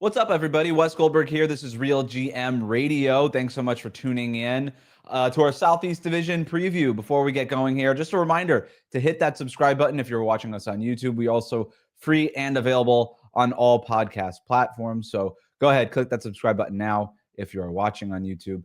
What's up, everybody? Wes Goldberg here. This is RealGM Radio. Thanks so much for tuning in to our Southeast Division preview. Before we get going here, just a reminder to hit that subscribe button if you're watching us on YouTube. We also free and available on all podcast platforms. So go ahead, click that subscribe button now if you're watching on YouTube.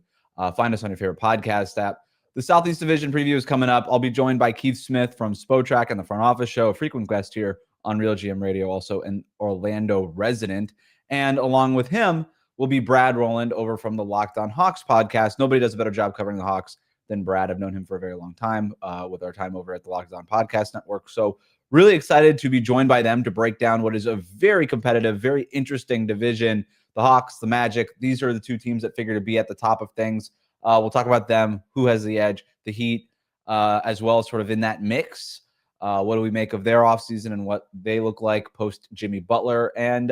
Find us on your favorite podcast app. The Southeast Division preview is coming up. I'll be joined by Keith Smith from Spotrac and the Front Office Show, a frequent guest here on RealGM Radio, also an Orlando resident. And along with him will be Brad Rowland over from the Locked On Hawks podcast. Nobody does a better job covering the Hawks than Brad. I've known him for a very long time with our time over at the Locked On Podcast Network. So really excited to be joined by them to break down what is a very competitive, very interesting division. The Hawks, the Magic, these are the two teams that figure to be at the top of things. We'll talk about them, who has the edge, the Heat, as well as sort of in that mix. What do we make of their offseason and what they look like post Jimmy Butler? And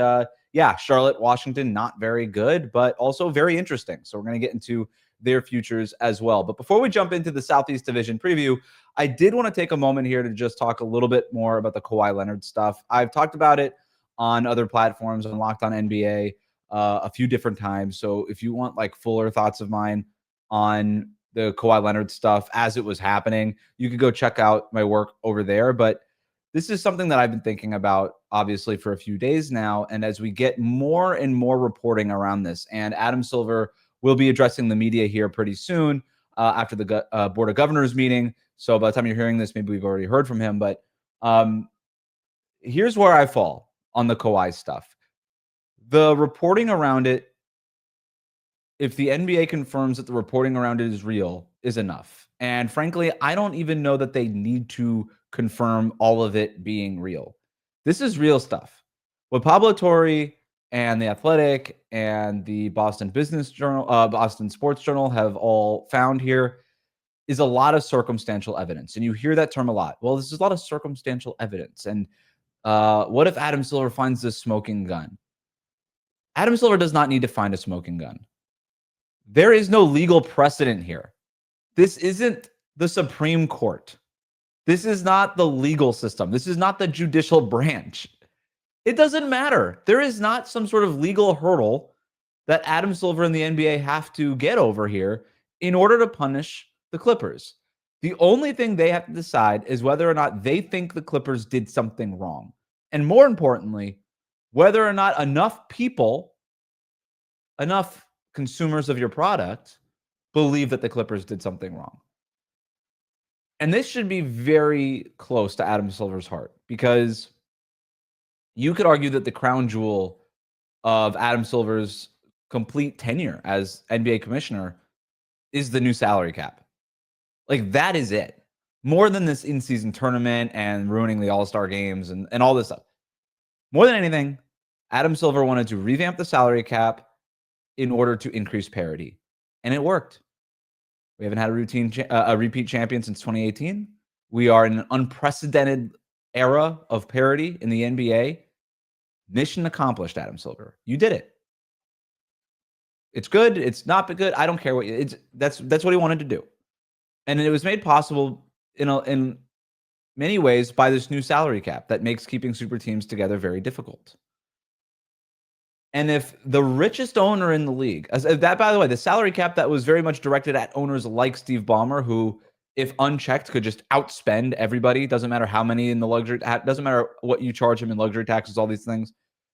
Charlotte, Washington, not very good, but also very interesting. So we're going to get into their futures as well. But before we jump into the Southeast Division preview, I did want to take a moment here to just talk a little bit more about the Kawhi Leonard stuff. I've talked about it on other platforms, on Locked On NBA, a few different times. So if you want like fuller thoughts of mine on the Kawhi Leonard stuff as it was happening, you could go check out my work over there. But this is something that I've been thinking about, obviously, for a few days now. And as we get more and more reporting around this, and Adam Silver will be addressing the media here pretty soon after the Board of Governors meeting. So by the time you're hearing this, maybe we've already heard from him. But here's where I fall on the Kawhi stuff. The reporting around it, if the NBA confirms that the reporting around it is real, is enough. And frankly, I don't even know that they need to confirm all of it being real. This is real stuff. What Pablo Torre and The Athletic and the Boston Business Journal, Boston Sports Journal have all found here is a lot of circumstantial evidence. And you hear that term a lot. Well, this is a lot of circumstantial evidence. And what if Adam Silver finds this smoking gun? Adam Silver does not need to find a smoking gun. There is no legal precedent here. This isn't the Supreme Court. This is not the legal system. This is not the judicial branch. It doesn't matter. There is not some sort of legal hurdle that Adam Silver and the NBA have to get over here in order to punish the Clippers. The only thing they have to decide is whether or not they think the Clippers did something wrong. And more importantly, whether or not enough people, enough consumers of your product believe that the Clippers did something wrong. And this should be very close to Adam Silver's heart, because you could argue that the crown jewel of Adam Silver's complete tenure as NBA commissioner is the new salary cap. Like, that is it. More than this in-season tournament and ruining the All-Star games and all this stuff. More than anything, Adam Silver wanted to revamp the salary cap in order to increase parity. And it worked. We haven't had a repeat champion since 2018. We are in an unprecedented era of parity in the NBA. Mission accomplished, Adam Silver. You did it. It's good. It's not good. I don't care what that's what he wanted to do. And it was made possible in many ways by this new salary cap that makes keeping super teams together very difficult. And if the richest owner in the league, that, by the way, the salary cap that was very much directed at owners like Steve Ballmer, who, if unchecked, could just outspend everybody. Doesn't matter how many in the luxury, doesn't matter what you charge him in luxury taxes, all these things.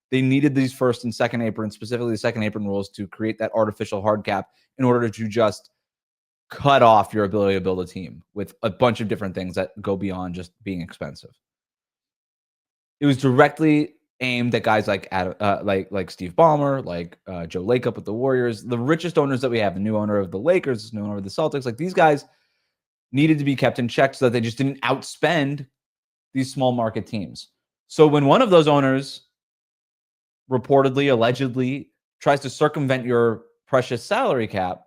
They needed these first and second apron, specifically the second apron rules, to create that artificial hard cap in order to just cut off your ability to build a team with a bunch of different things that go beyond just being expensive. It was directly aimed at guys like Steve Ballmer, like Joe Lacob with the Warriors, the richest owners that we have, the new owner of the Lakers, the new owner of the Celtics. Like, these guys needed to be kept in check so that they just didn't outspend these small market teams. So when one of those owners reportedly, allegedly tries to circumvent your precious salary cap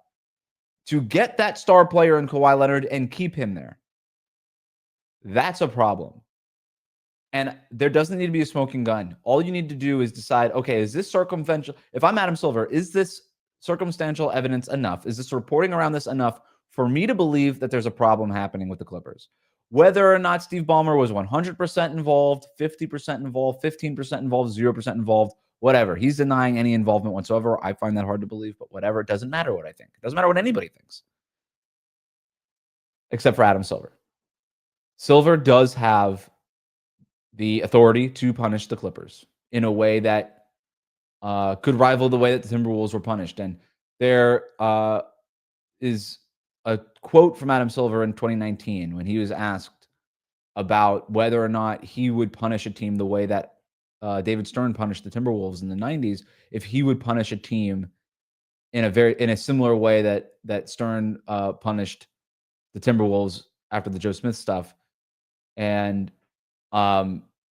to get that star player in Kawhi Leonard and keep him there, that's a problem. And there doesn't need to be a smoking gun. All you need to do is decide, okay, is this circumstantial? If I'm Adam Silver, is this circumstantial evidence enough? Is this reporting around this enough for me to believe that there's a problem happening with the Clippers? Whether or not Steve Ballmer was 100% involved, 50% involved, 15% involved, 0% involved, Whatever. He's denying any involvement whatsoever. I find that hard to believe, but whatever. It doesn't matter what I think. It doesn't matter what anybody thinks, except for Adam Silver. Silver does have the authority to punish the Clippers in a way that could rival the way that the Timberwolves were punished. And there is a quote from Adam Silver in 2019 when he was asked about whether or not he would punish a team the way that David Stern punished the Timberwolves in the 90s, if he would punish a team in a similar way that Stern punished the Timberwolves after the Joe Smith stuff. And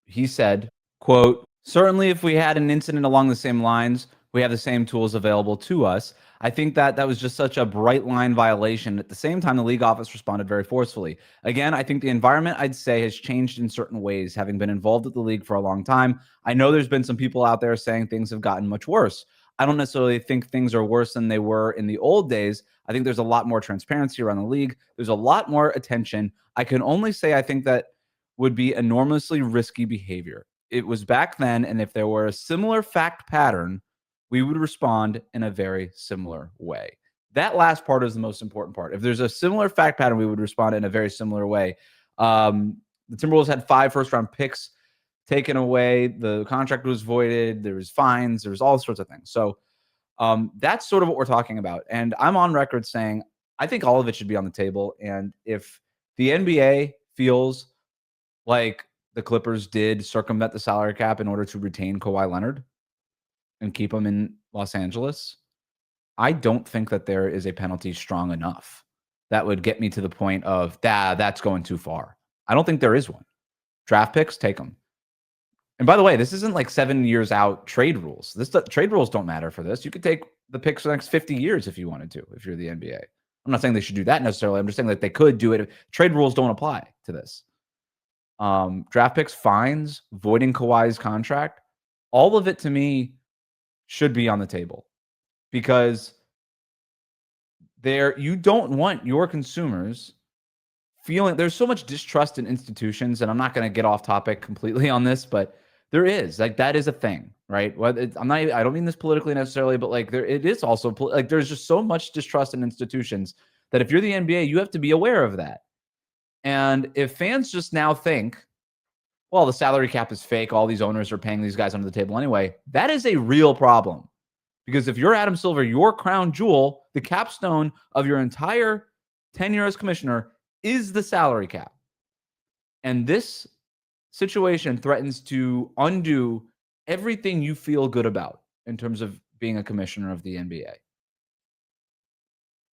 he said, quote, "Certainly if we had an incident along the same lines, we have the same tools available to us. I think that was just such a bright line violation. At the same time, the league office responded very forcefully. Again, I think the environment, I'd say, has changed in certain ways, having been involved with the league for a long time. I know there's been some people out there saying things have gotten much worse. I don't necessarily think things are worse than they were in the old days. I think there's a lot more transparency around the league. There's a lot more attention. I can only say I think that would be enormously risky behavior. It was back then, and if there were a similar fact pattern, we would respond in a very similar way." That last part is the most important part. If there's a similar fact pattern, we would respond in a very similar way. The Timberwolves had 5 first-round picks taken away. The contract was voided. There was fines. There was all sorts of things. So that's sort of what we're talking about. And I'm on record saying I think all of it should be on the table. And if the NBA feels like the Clippers did circumvent the salary cap in order to retain Kawhi Leonard and keep him in Los Angeles, I don't think that there is a penalty strong enough that would get me to the point of, that's going too far. I don't think there is one. Draft picks, take them. And by the way, this isn't like 7 years out trade rules. Trade rules don't matter for this. You could take the picks for the next 50 years if you wanted to, if you're the NBA. I'm not saying they should do that necessarily. I'm just saying that they could do it. Trade rules don't apply to this. Draft picks, fines, voiding Kawhi's contract, all of it to me should be on the table, because you don't want your consumers feeling there's so much distrust in institutions. And I'm not going to get off topic completely on this, but there is that is a thing, right? Well, I don't mean this politically necessarily, but it is also there's just so much distrust in institutions that if you're the NBA, you have to be aware of that. And if fans just now think, well, the salary cap is fake, all these owners are paying these guys under the table anyway, that is a real problem. Because if you're Adam Silver, your crown jewel, the capstone of your entire tenure as commissioner is the salary cap. And this situation threatens to undo everything you feel good about in terms of being a commissioner of the NBA.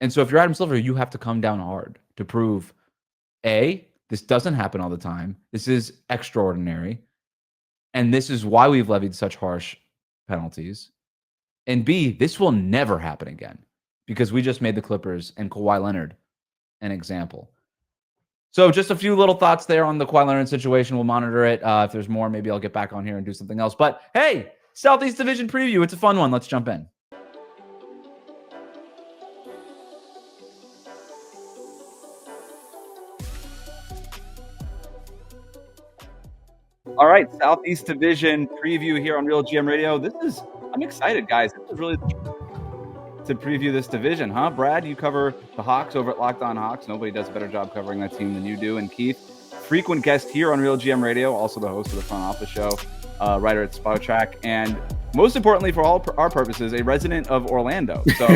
And so if you're Adam Silver, you have to come down hard to prove, A, this doesn't happen all the time. This is extraordinary. And this is why we've levied such harsh penalties. And B, this will never happen again, because we just made the Clippers and Kawhi Leonard an example. So just a few little thoughts there on the Kawhi Leonard situation. We'll monitor it. If there's more, maybe I'll get back on here and do something else. But hey, Southeast Division preview. It's a fun one. Let's jump in. All right, Southeast Division preview here on RealGM Radio. I'm excited, guys. This is really to preview this division, huh? Brad, you cover the Hawks over at Locked On Hawks. Nobody does a better job covering that team than you do. And Keith, frequent guest here on RealGM Radio, also the host of the Front Office Show, writer at Spotrac, and most importantly for all our purposes, a resident of Orlando. So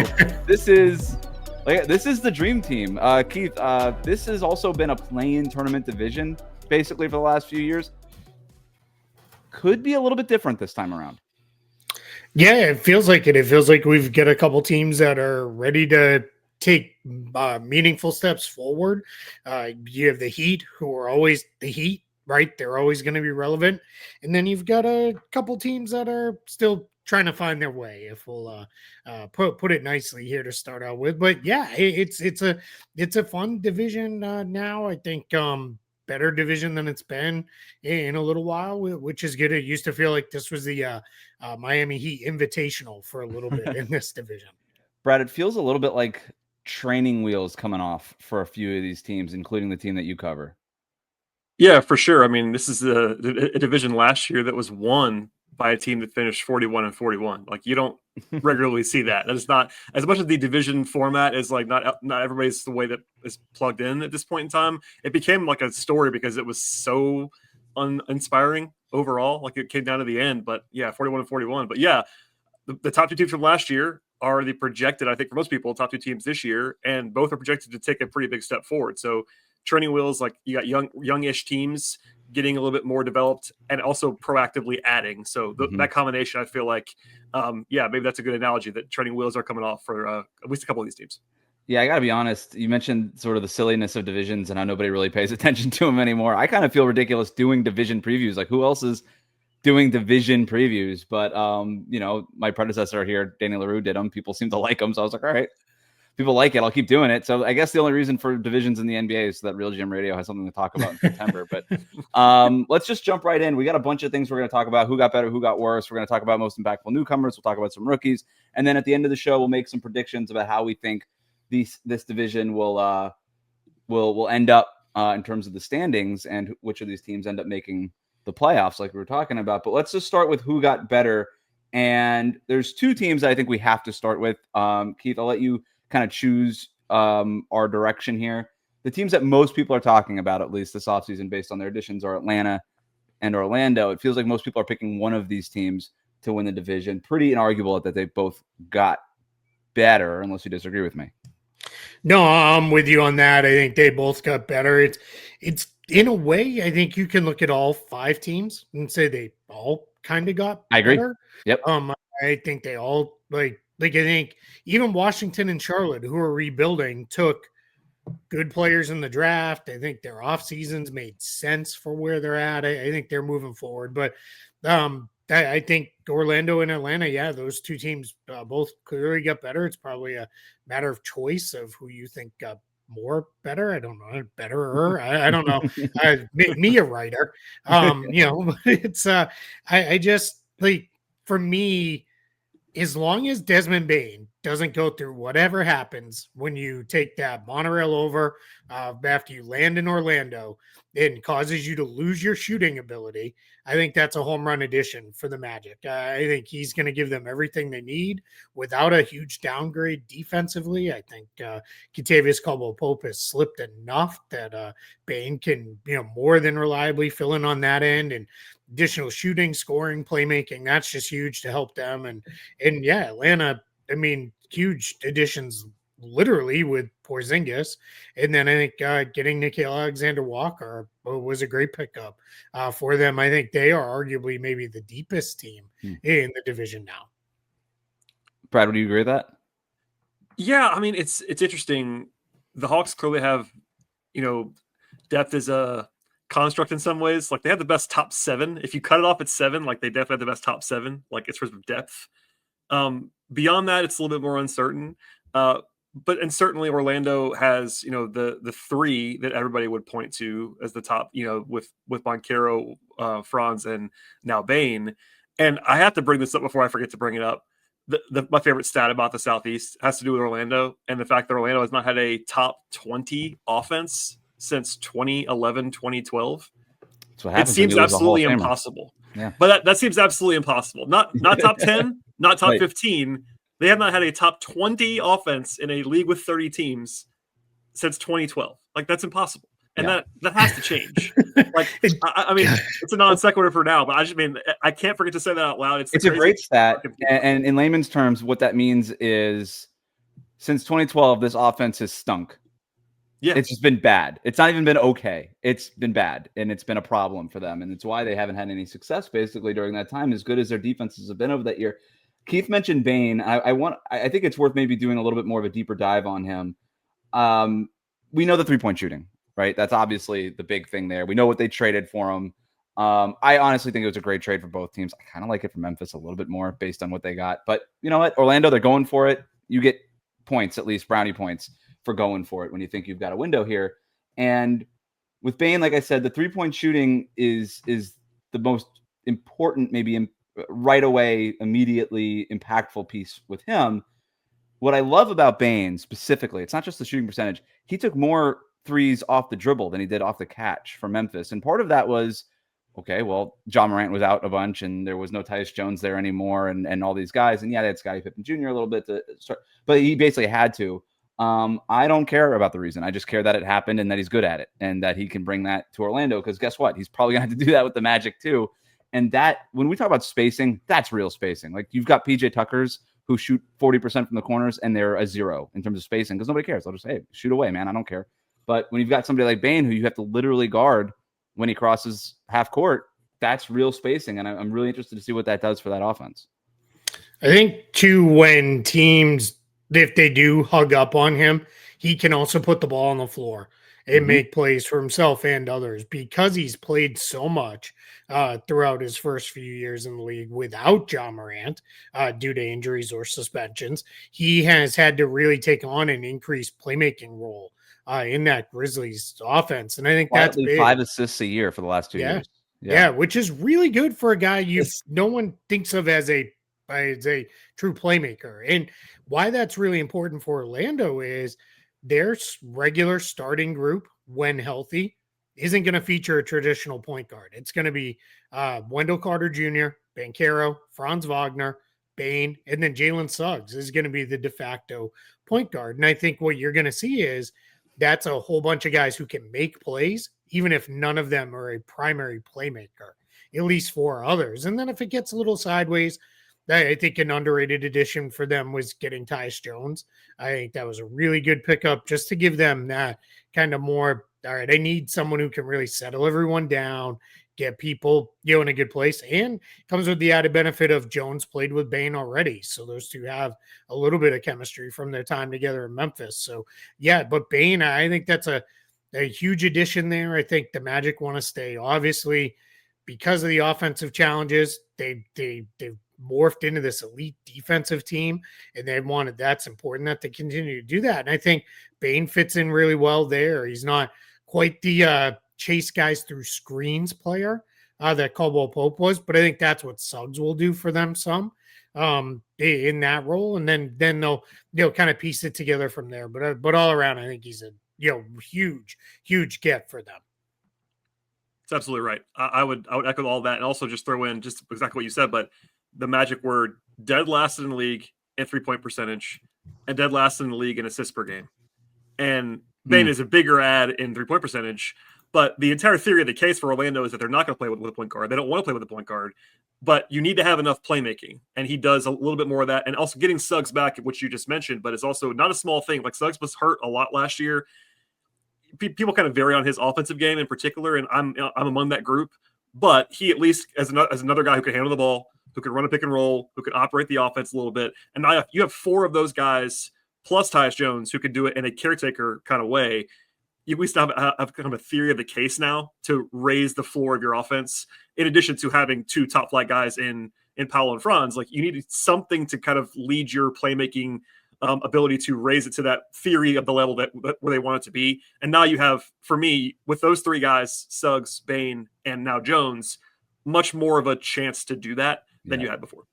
this is the dream team. Keith, this has also been a play-in tournament division basically for the last few years. Could be a little bit different this time around. Yeah, it feels like it. It feels like we've got a couple teams that are ready to take meaningful steps forward. You have the Heat, who are always the Heat, right? They're always going to be relevant. And then you've got a couple teams that are still trying to find their way, if we'll put it nicely here to start out with. But yeah, it's a fun division now. I think better division than it's been in a little while, which is good. It used to feel like this was the Miami Heat Invitational for a little bit in this division. Brad, it feels a little bit like training wheels coming off for a few of these teams, including the team that you cover. Yeah, for sure. I mean, this is a division last year that was won by a team that finished 41-41. Like, you don't regularly see that. That is not, as much as the division format is like not everybody's the way that is plugged in at this point in time. It became like a story because it was so uninspiring overall. Like, it came down to the end, but yeah, 41-41. But yeah, the top two teams from last year are the projected, I think for most people, top two teams this year, and both are projected to take a pretty big step forward. So training wheels, like, you got youngish teams getting a little bit more developed and also proactively adding. So that combination, I feel like, maybe that's a good analogy, that training wheels are coming off for at least a couple of these teams. Yeah, I got to be honest. You mentioned sort of the silliness of divisions and how nobody really pays attention to them anymore. I kind of feel ridiculous doing division previews. Like, who else is doing division previews? But, my predecessor here, Danny LaRue, did them. People seem to like them. So I was like, all right, people like it, I'll keep doing it. So I guess the only reason for divisions in the NBA is so that RealGM Radio has something to talk about in September. But let's just jump right in. We got a bunch of things we're going to talk about. Who got better, who got worse. We're going to talk about most impactful newcomers. We'll talk about some rookies. And then at the end of the show, we'll make some predictions about how we think this division will end up in terms of the standings and which of these teams end up making the playoffs like we were talking about. But let's just start with who got better. And there's two teams that I think we have to start with. Keith, I'll let you kind of choose our direction here. The teams that most people are talking about, at least this offseason, based on their additions, are Atlanta and Orlando. It feels like most people are picking one of these teams to win the division. Pretty inarguable that they both got better, unless you disagree with me. No, I'm with you on that. I think they both got better. It's in a way, I think you can look at all five teams and say they all kind of got I agree. better. Yep. I think they all like I think even Washington and Charlotte, who are rebuilding, took good players in the draft. I think their off seasons made sense for where they're at. I think they're moving forward. But I think Orlando and Atlanta, yeah, those two teams both clearly got better. It's probably a matter of choice of who you think got more better. I don't know, betterer. I don't know. Me a writer. It's I just like, for me, as long as Desmond Bane doesn't go through whatever happens when you take that monorail over after you land in Orlando and causes you to lose your shooting ability, I think that's a home run addition for the Magic. I think he's going to give them everything they need without a huge downgrade defensively. I think Kentavious Caldwell-Pope has slipped enough that Bane can, more than reliably fill in on that end, and additional shooting, scoring, playmaking. That's just huge to help them. And yeah, Atlanta, I mean, huge additions literally with Porzingis. And then I think getting Nickeil Alexander-Walker was a great pickup for them. I think they are arguably maybe the deepest team in the division now. Brad, would you agree with that? Yeah, I mean, it's interesting. The Hawks clearly have, depth is a construct in some ways. Like, they have the best top seven. If you cut it off at 7, like, they definitely have the best top 7, like, in terms of depth. Beyond that, it's a little bit more uncertain. And certainly Orlando has, the 3 that everybody would point to as the top, with Banchero, Franz, and now Bane. And I have to bring this up before I forget to bring it up. My favorite stat about the Southeast has to do with Orlando, and the fact that Orlando has not had a top 20 offense since 2011, 2012. It seems absolutely impossible. Yeah. But that seems absolutely impossible. Not top 10, not top 15. They have not had a top 20 offense in a league with 30 teams since 2012. Like, that's impossible. And that has to change. Like, I mean, it's a non sequitur for now, but I can't forget to say that out loud. It's a great stat. And in layman's terms, what that means is since 2012, this offense has stunk. Yeah. It's just been bad. It's not even been okay. It's been bad, and it's been a problem for them. And it's why they haven't had any success basically during that time, as good as their defenses have been over that year. Keith mentioned Bane. I think it's worth maybe doing a little bit more of a deeper dive on him. We know the 3-point shooting, right? That's obviously the big thing there. We know what they traded for him. I honestly think it was a great trade for both teams. I kind of like it for Memphis a little bit more based on what they got. But you know what? Orlando, they're going for it. You get points, at least brownie points, for going for it when you think you've got a window here. And with Bane, like I said, the 3-point shooting is the most important, maybe right away, immediately impactful piece with him. What I love about Bane specifically, it's not just the shooting percentage. He took more threes off the dribble than he did off the catch for Memphis. And part of that was okay, well, John Morant was out a bunch and there was no Tyus Jones there anymore and all these guys. And yeah, they had Scottie Pippen Jr. a little bit to start, but he basically had to. I don't care about the reason. I just care that it happened and that he's good at it and that he can bring that to Orlando, because guess what? He's probably going to have to do that with the Magic too. And that, when we talk about spacing, that's real spacing. Like, you've got PJ Tuckers who shoot 40% from the corners and they're a 0 in terms of spacing because nobody cares. They'll just say, hey, shoot away, man. I don't care. But when you've got somebody like Bane who you have to literally guard when he crosses half court, that's real spacing. And I'm really interested to see what that does for that offense. I think too, when teams, if they do hug up on him, he can also put the ball on the floor and make plays for himself and others, because he's played so much throughout his first few years in the league without John Morant due to injuries or suspensions. He has had to really take on an increased playmaking role in that Grizzlies offense. And I think that's big. 5 assists a year for the last 2 years. Yeah, which is really good for a guy no one thinks of as a true playmaker. And why that's really important for Orlando is their regular starting group, when healthy, isn't going to feature a traditional point guard. It's going to be Wendell Carter Jr., Banchero, Franz Wagner, Bane, and then Jalen Suggs is going to be the de facto point guard. And I think what you're going to see is that's a whole bunch of guys who can make plays, even if none of them are a primary playmaker, at least 4 others. And then if it gets a little sideways, I think an underrated addition for them was getting Tyus Jones. I think that was a really good pickup just to give them that kind of more, all right, I need someone who can really settle everyone down, get people, in a good place. And comes with the added benefit of Jones played with Bane already. So those two have a little bit of chemistry from their time together in Memphis. So yeah, but Bane, I think that's a huge addition there. I think the Magic want to stay, obviously, because of the offensive challenges, they've morphed into this elite defensive team, and that's important that they continue to do that. And I think Bane fits in really well there. He's not quite the chase guys through screens player that Caldwell Pope was, but I think that's what Suggs will do for them some in that role. And then they'll kind of piece it together from there. But all around, I think he's a huge get for them. It's absolutely right. I would echo all that, and also just throw in just exactly what you said, but the Magic were dead last in the league in 3-point percentage and dead last in the league in assists per game. And Bane is a bigger add in 3-point percentage, but the entire theory of the case for Orlando is that they're not going to play with a point guard. They don't want to play with a point guard, but you need to have enough playmaking. And he does a little bit more of that. And also getting Suggs back, which you just mentioned, but it's also not a small thing. Like, Suggs was hurt a lot last year. People kind of vary on his offensive game in particular, and I'm among that group. But he at least, as another guy who can handle the ball, who can run a pick and roll, who can operate the offense a little bit. And now you have 4 of those guys plus Tyus Jones who can do it in a caretaker kind of way. You at least have kind of a theory of the case now to raise the floor of your offense, in addition to having 2 top flight guys in Paolo and Franz. Like, you need something to kind of lead your playmaking ability to raise it to that theory of the level that where they want it to be. And now you have, for me, with those 3 guys, Suggs, Bane, and now Jones, much more of a chance to do that than you had before.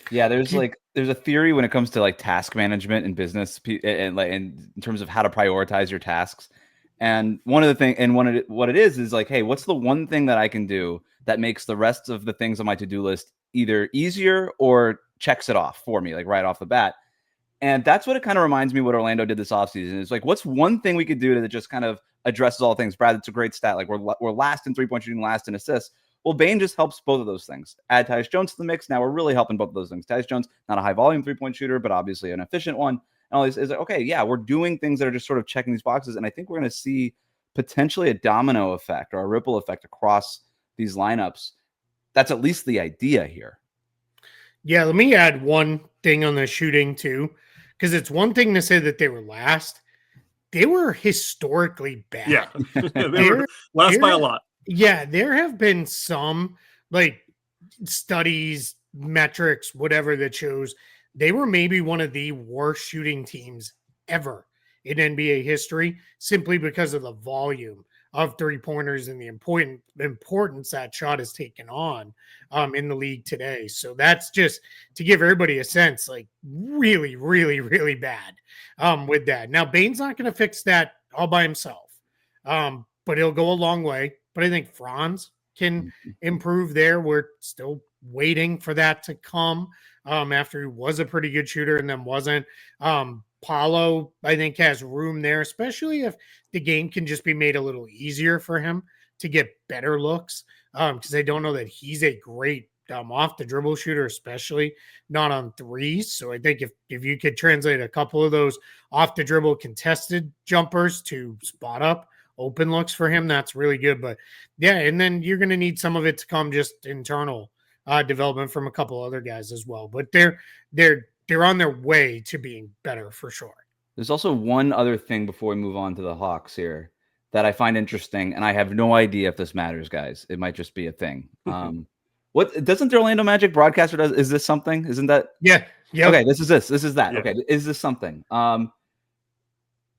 Yeah, there's a theory when it comes to like task management in business and like in terms of how to prioritize your tasks. And one of the things, and what it is like, hey, what's the one thing that I can do that makes the rest of the things on my to-do list either easier or checks it off for me, like right off the bat. And that's what it kind of reminds me what Orlando did this offseason. It's like, what's one thing we could do that just kind of addresses all things? Brad, it's a great stat. Like, we're last in 3-point shooting, last in assists. Well, Bane just helps both of those things. Add Tyus Jones to the mix. Now we're really helping both of those things. Tyus Jones, not a high volume 3-point shooter, but obviously an efficient one. And all these is like, okay, yeah, we're doing things that are just sort of checking these boxes. And I think we're going to see potentially a domino effect or a ripple effect across these lineups. That's at least the idea here. Yeah, let me add one thing on the shooting too, because it's one thing to say that they were last. They were historically bad. Yeah, they were last by a lot. Yeah, there have been some like studies, metrics, whatever, that shows they were maybe one of the worst shooting teams ever in NBA history, simply because of the volume of 3-pointers and the importance that shot has taken on in the league today. So that's just to give everybody a sense, like really, really, really bad with that. Now, Bane's not going to fix that all by himself, but he'll go a long way. But I think Franz can improve there. We're still waiting for that to come after he was a pretty good shooter and then wasn't. Paulo, I think, has room there, especially if the game can just be made a little easier for him to get better looks, because I don't know that he's a great off the dribble shooter, especially not on threes. So I think if you could translate a couple of those off the dribble contested jumpers to spot up open looks for him, that's really good. But yeah, and then you're going to need some of it to come just internal development from a couple other guys as well. But they're on their way to being better for sure. There's also one other thing before we move on to the Hawks here that I find interesting, and I have no idea if this matters, guys. It might just be a thing. What doesn't the Orlando Magic broadcaster does? Is this something? Isn't that? Yeah. Okay, this is that. Yeah. Okay, is this something?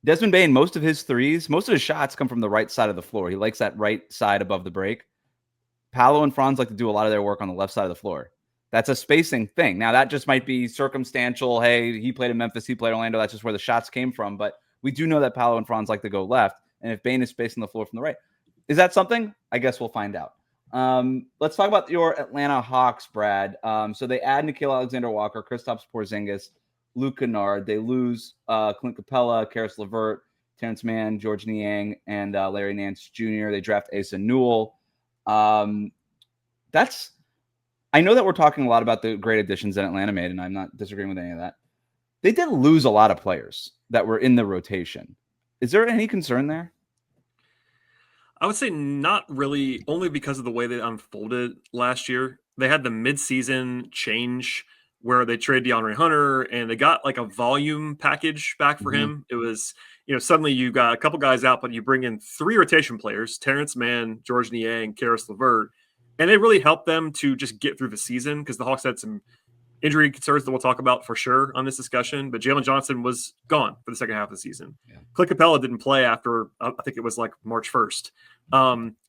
Desmond Bane, most of his shots come from the right side of the floor. He likes that right side above the break. Paolo and Franz like to do a lot of their work on the left side of the floor. That's a spacing thing. Now, that just might be circumstantial. Hey, he played in Memphis, he played Orlando. That's just where the shots came from. But we do know that Paolo and Franz like to go left. And if Bane is spacing the floor from the right, is that something? I guess we'll find out. Let's talk about your Atlanta Hawks, Brad. So they add Nickeil Alexander-Walker, Kristaps Porzingis, Luke Kennard. They lose Clint Capella, Karis LeVert, Terrence Mann, George Niang, and Larry Nance Jr. They draft Asa Newell. I know that we're talking a lot about the great additions that Atlanta made, and I'm not disagreeing with any of that. They did lose a lot of players that were in the rotation. Is there any concern there? I would say not really, only because of the way they unfolded last year. They had the midseason change where they traded DeAndre Hunter and they got like a volume package back for him. It was, suddenly you got a couple guys out, but you bring in 3 rotation players, Terrence Mann, George Niang, Karis LeVert, and it really helped them to just get through the season because the Hawks had some injury concerns that we'll talk about for sure on this discussion, but Jalen Johnson was gone for the second half of the season. Yeah. Clint Capella didn't play after, I think it was like March 1st.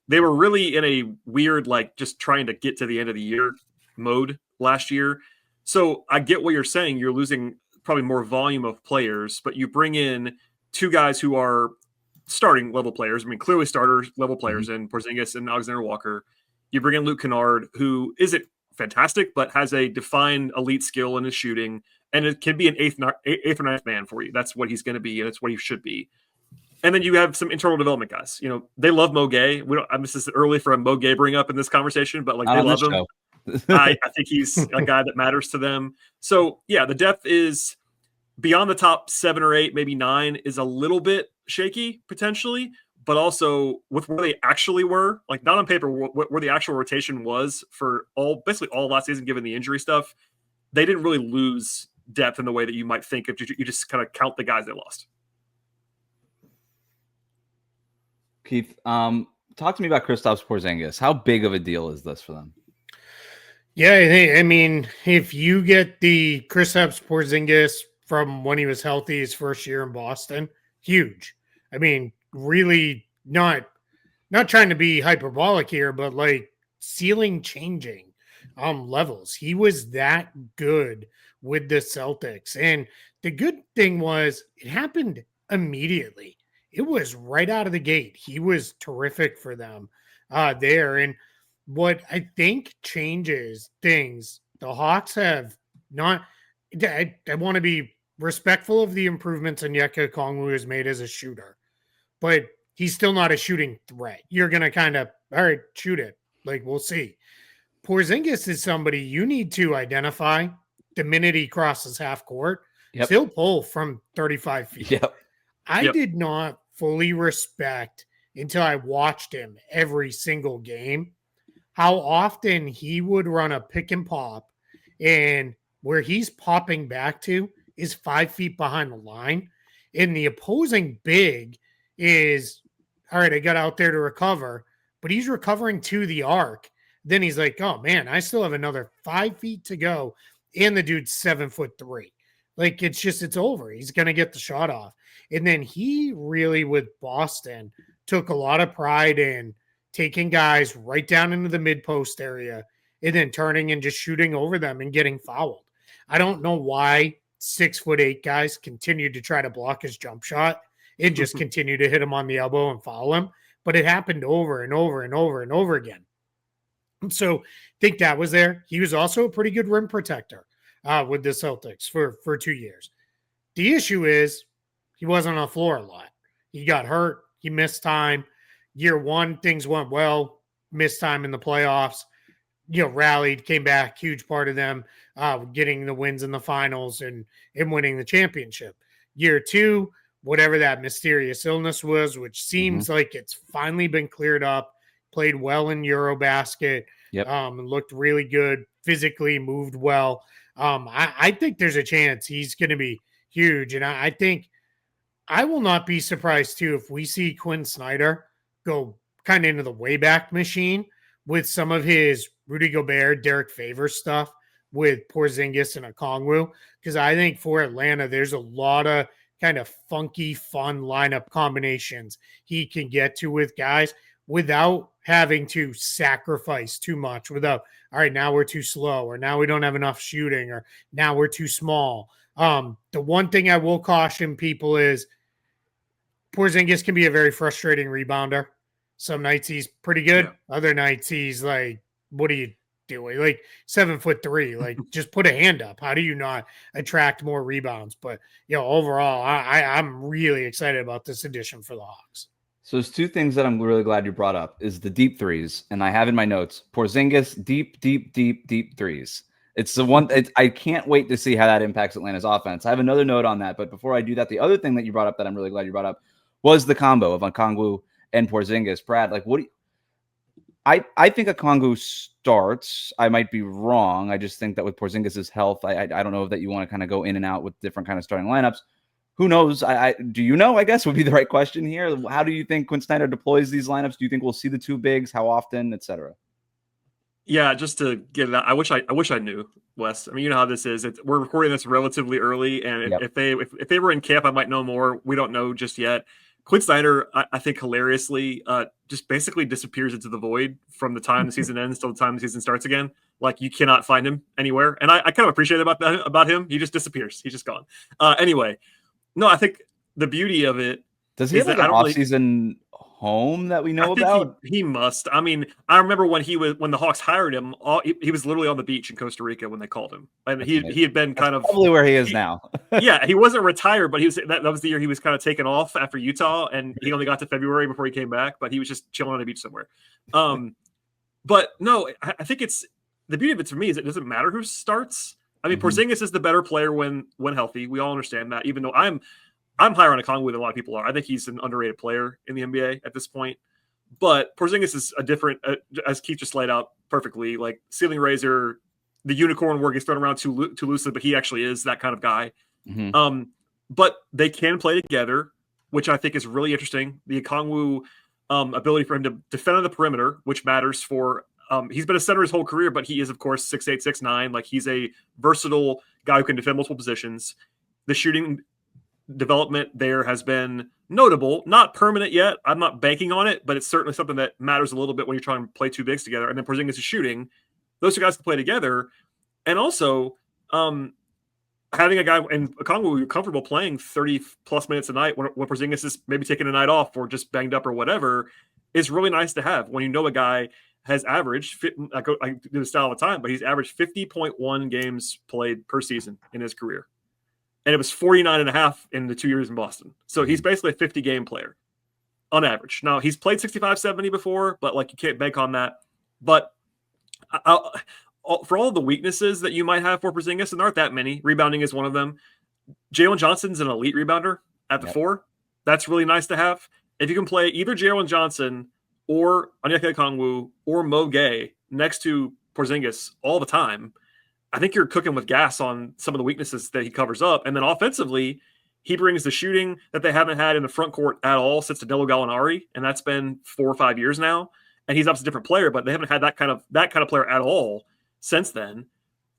They were really in a weird, like just trying to get to the end of the year mode last year. So I get what you're saying. You're losing probably more volume of players, but you bring in 2 guys who are starting level players. I mean, clearly starter level players in Porzingis and Alexander Walker. You bring in Luke Kennard, who isn't fantastic, but has a defined elite skill in his shooting, and it can be an eighth or ninth man for you. That's what he's going to be, and it's what he should be. And then you have some internal development guys. They love Mo Gay. This is early for a Mo Gay bring up in this conversation, but they love him. I think he's a guy that matters to them. So yeah, the depth is beyond the top 7 or 8, maybe 9 is a little bit shaky potentially, but also with where they actually were, like not on paper, where the actual rotation was for basically all last season, given the injury stuff, they didn't really lose depth in the way that you might think if you just kind of count the guys they lost. Keith, talk to me about Kristaps Porzingis. How big of a deal is this for them? Yeah, I mean, if you get the Kristaps Porzingis from when he was healthy his first year in Boston, huge. I mean, really not trying to be hyperbolic here, but like ceiling changing levels. He was that good with the Celtics. And the good thing was it happened immediately. It was right out of the gate. He was terrific for them there. And what I think changes things, the Hawks have not, I want to be respectful of the improvements Onyeka Okongwu has made as a shooter, but he's still not a shooting threat. You're going to kind of, all right, shoot it. Like, we'll see. Porzingis is somebody you need to identify the minute he crosses half court. Yep. He'll pull from 35 feet. Yep. I did not fully respect until I watched him every single game how often he would run a pick and pop, and where he's popping back to is 5 feet behind the line. And the opposing big is, all right, I got out there to recover, but he's recovering to the arc. Then he's like, oh man, I still have another 5 feet to go. And the dude's 7'3". Like, it's over. He's going to get the shot off. And then he really, with Boston, took a lot of pride in taking guys right down into the mid-post area and then turning and just shooting over them and getting fouled. I don't know why 6'8" guys continue to try to block his jump shot and just continue to hit him on the elbow and foul him, but it happened over and over and over and over again. So I think that was there. He was also a pretty good rim protector with the Celtics for 2 years. The issue is he wasn't on the floor a lot. He got hurt. He missed time. Year one, things went well. Missed time in the playoffs. Rallied, came back. Huge part of them getting the wins in the finals and winning the championship. Year two, whatever that mysterious illness was, which seems like it's finally been cleared up. Played well in Eurobasket. Looked really good physically, moved well. I think there's a chance he's going to be huge. And I think I will not be surprised, too, if we see Quinn Snyder go kind of into the Wayback Machine with some of his Rudy Gobert, Derek Favors stuff with Porzingis and Okongwu. Because I think for Atlanta, there's a lot of kind of funky, fun lineup combinations he can get to with guys without having to sacrifice too much, without, all right, now we're too slow, or now we don't have enough shooting, or now we're too small. The one thing I will caution people is Porzingis can be a very frustrating rebounder. Some nights he's pretty good. Yeah. Other nights he's like, what are you doing? Like 7'3", like just put a hand up. How do you not attract more rebounds? But, overall, I'm really excited about this addition for the Hawks. So there's two things that I'm really glad you brought up is the deep threes. And I have in my notes, Porzingis, deep threes. It's the one, I can't wait to see how that impacts Atlanta's offense. I have another note on that. But before I do that, the other thing that you brought up that I'm really glad you brought up was the combo of Okongwu and Porzingis. Brad, like, what do you, I think Okongwu starts. I might be wrong. I just think that with Porzingis' health, I don't know that you want to kind of go in and out with different kind of starting lineups. Who knows? Do you know? I guess would be the right question here. How do you think Quinn Snyder deploys these lineups? Do you think we'll see the two bigs? How often, etc.? Yeah, just to get it out, I wish I knew, Wes. I mean, you know how this is. We're recording this relatively early, and if they were in camp, I might know more. We don't know just yet. Quinn Snyder, I think, hilariously, just basically disappears into the void from the time the season ends till the time the season starts again. Like, you cannot find him anywhere, and I kind of appreciate about him. He just disappears. He's just gone. Anyway. No, I think the beauty of it. Does he have like an offseason home that we know about? He must. I mean, I remember when the Hawks hired him, he was literally on the beach in Costa Rica when they called him. And he had been kind of probably where he is now. Yeah, he wasn't retired, but he was that was the year he was kind of taken off after Utah, and he only got to February before he came back, but he was just chilling on the beach somewhere. But no, I think it's the beauty of it to me is it doesn't matter who starts. I mean, Porzingis is the better player when healthy. We all understand that, even though I'm higher on Okongwu than a lot of people are. I think he's an underrated player in the NBA at this point. But Porzingis is a different, as Keith just laid out perfectly, like ceiling raiser, the unicorn word gets thrown around too loosely, but he actually is that kind of guy. But they can play together, which I think is really interesting. The Okongwu ability for him to defend on the perimeter, which matters for he's been a center his whole career, but he is, of course, 6'8", 6'9". Like, he's a versatile guy who can defend multiple positions. The shooting development there has been notable, not permanent yet. I'm not banking on it, but it's certainly something that matters a little bit when you're trying to play two bigs together. And then Porzingis is shooting. Those two guys can play together. And also, having a guy in Okongwu you're comfortable playing 30-plus minutes a night when Porzingis is maybe taking a night off or just banged up or whatever is really nice to have when you know a guy has averaged, I do this style all the time, but he's averaged 50.1 games played per season in his career. And it was 49.5 in the 2 years in Boston. So he's basically a 50-game player on average. Now, he's played 65, 70 before, but like you can't bank on that. But for all the weaknesses that you might have for Porzingis, and there aren't that many, rebounding is one of them. Jalen Johnson's an elite rebounder at the 4. That's really nice to have. If you can play either Jalen Johnson or Onyeka Okongwu or Mo Gay next to Porzingis all the time, I think you're cooking with gas on some of the weaknesses that he covers up. And then offensively, he brings the shooting that they haven't had in the front court at all since Danilo Gallinari, and that's been 4 or 5 years now. And he's obviously a different player, but they haven't had that kind of player at all since then.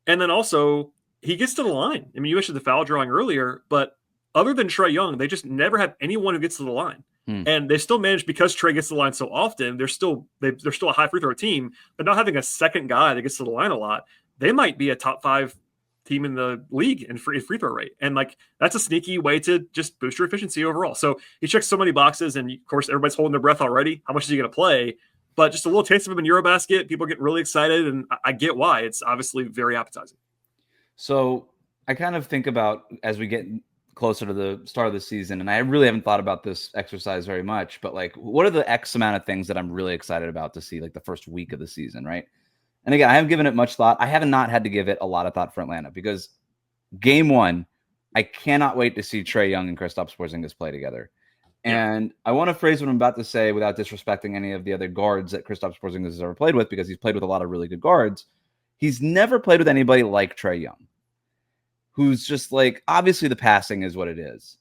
And then also, he gets to the line. I mean, you mentioned the foul drawing earlier, but other than Trae Young, they just never have anyone who gets to the line. And they still manage, because Trae gets to the line so often, they're still a high free throw team, but not having a second guy that gets to the line a lot, they might be a top 5 team in the league in free throw rate. And like, that's a sneaky way to just boost your efficiency overall. So he checks so many boxes, and of course everybody's holding their breath already. How much is he going to play? But just a little taste of him in Eurobasket. People get really excited, and I get why. It's obviously very appetizing. So I kind of think about as we get closer to the start of the season, and I really haven't thought about this exercise very much, but like, what are the X amount of things that I'm really excited about to see like the first week of the season, right? And again, I haven't given it much thought. I have not had to give it a lot of thought for Atlanta because game one, I cannot wait to see Trae Young and Kristaps Porzingis play together. And I want to phrase what I'm about to say without disrespecting any of the other guards that Kristaps Porzingis has ever played with, because he's played with a lot of really good guards. He's never played with anybody like Trae Young, who's just like, obviously the passing is what it is,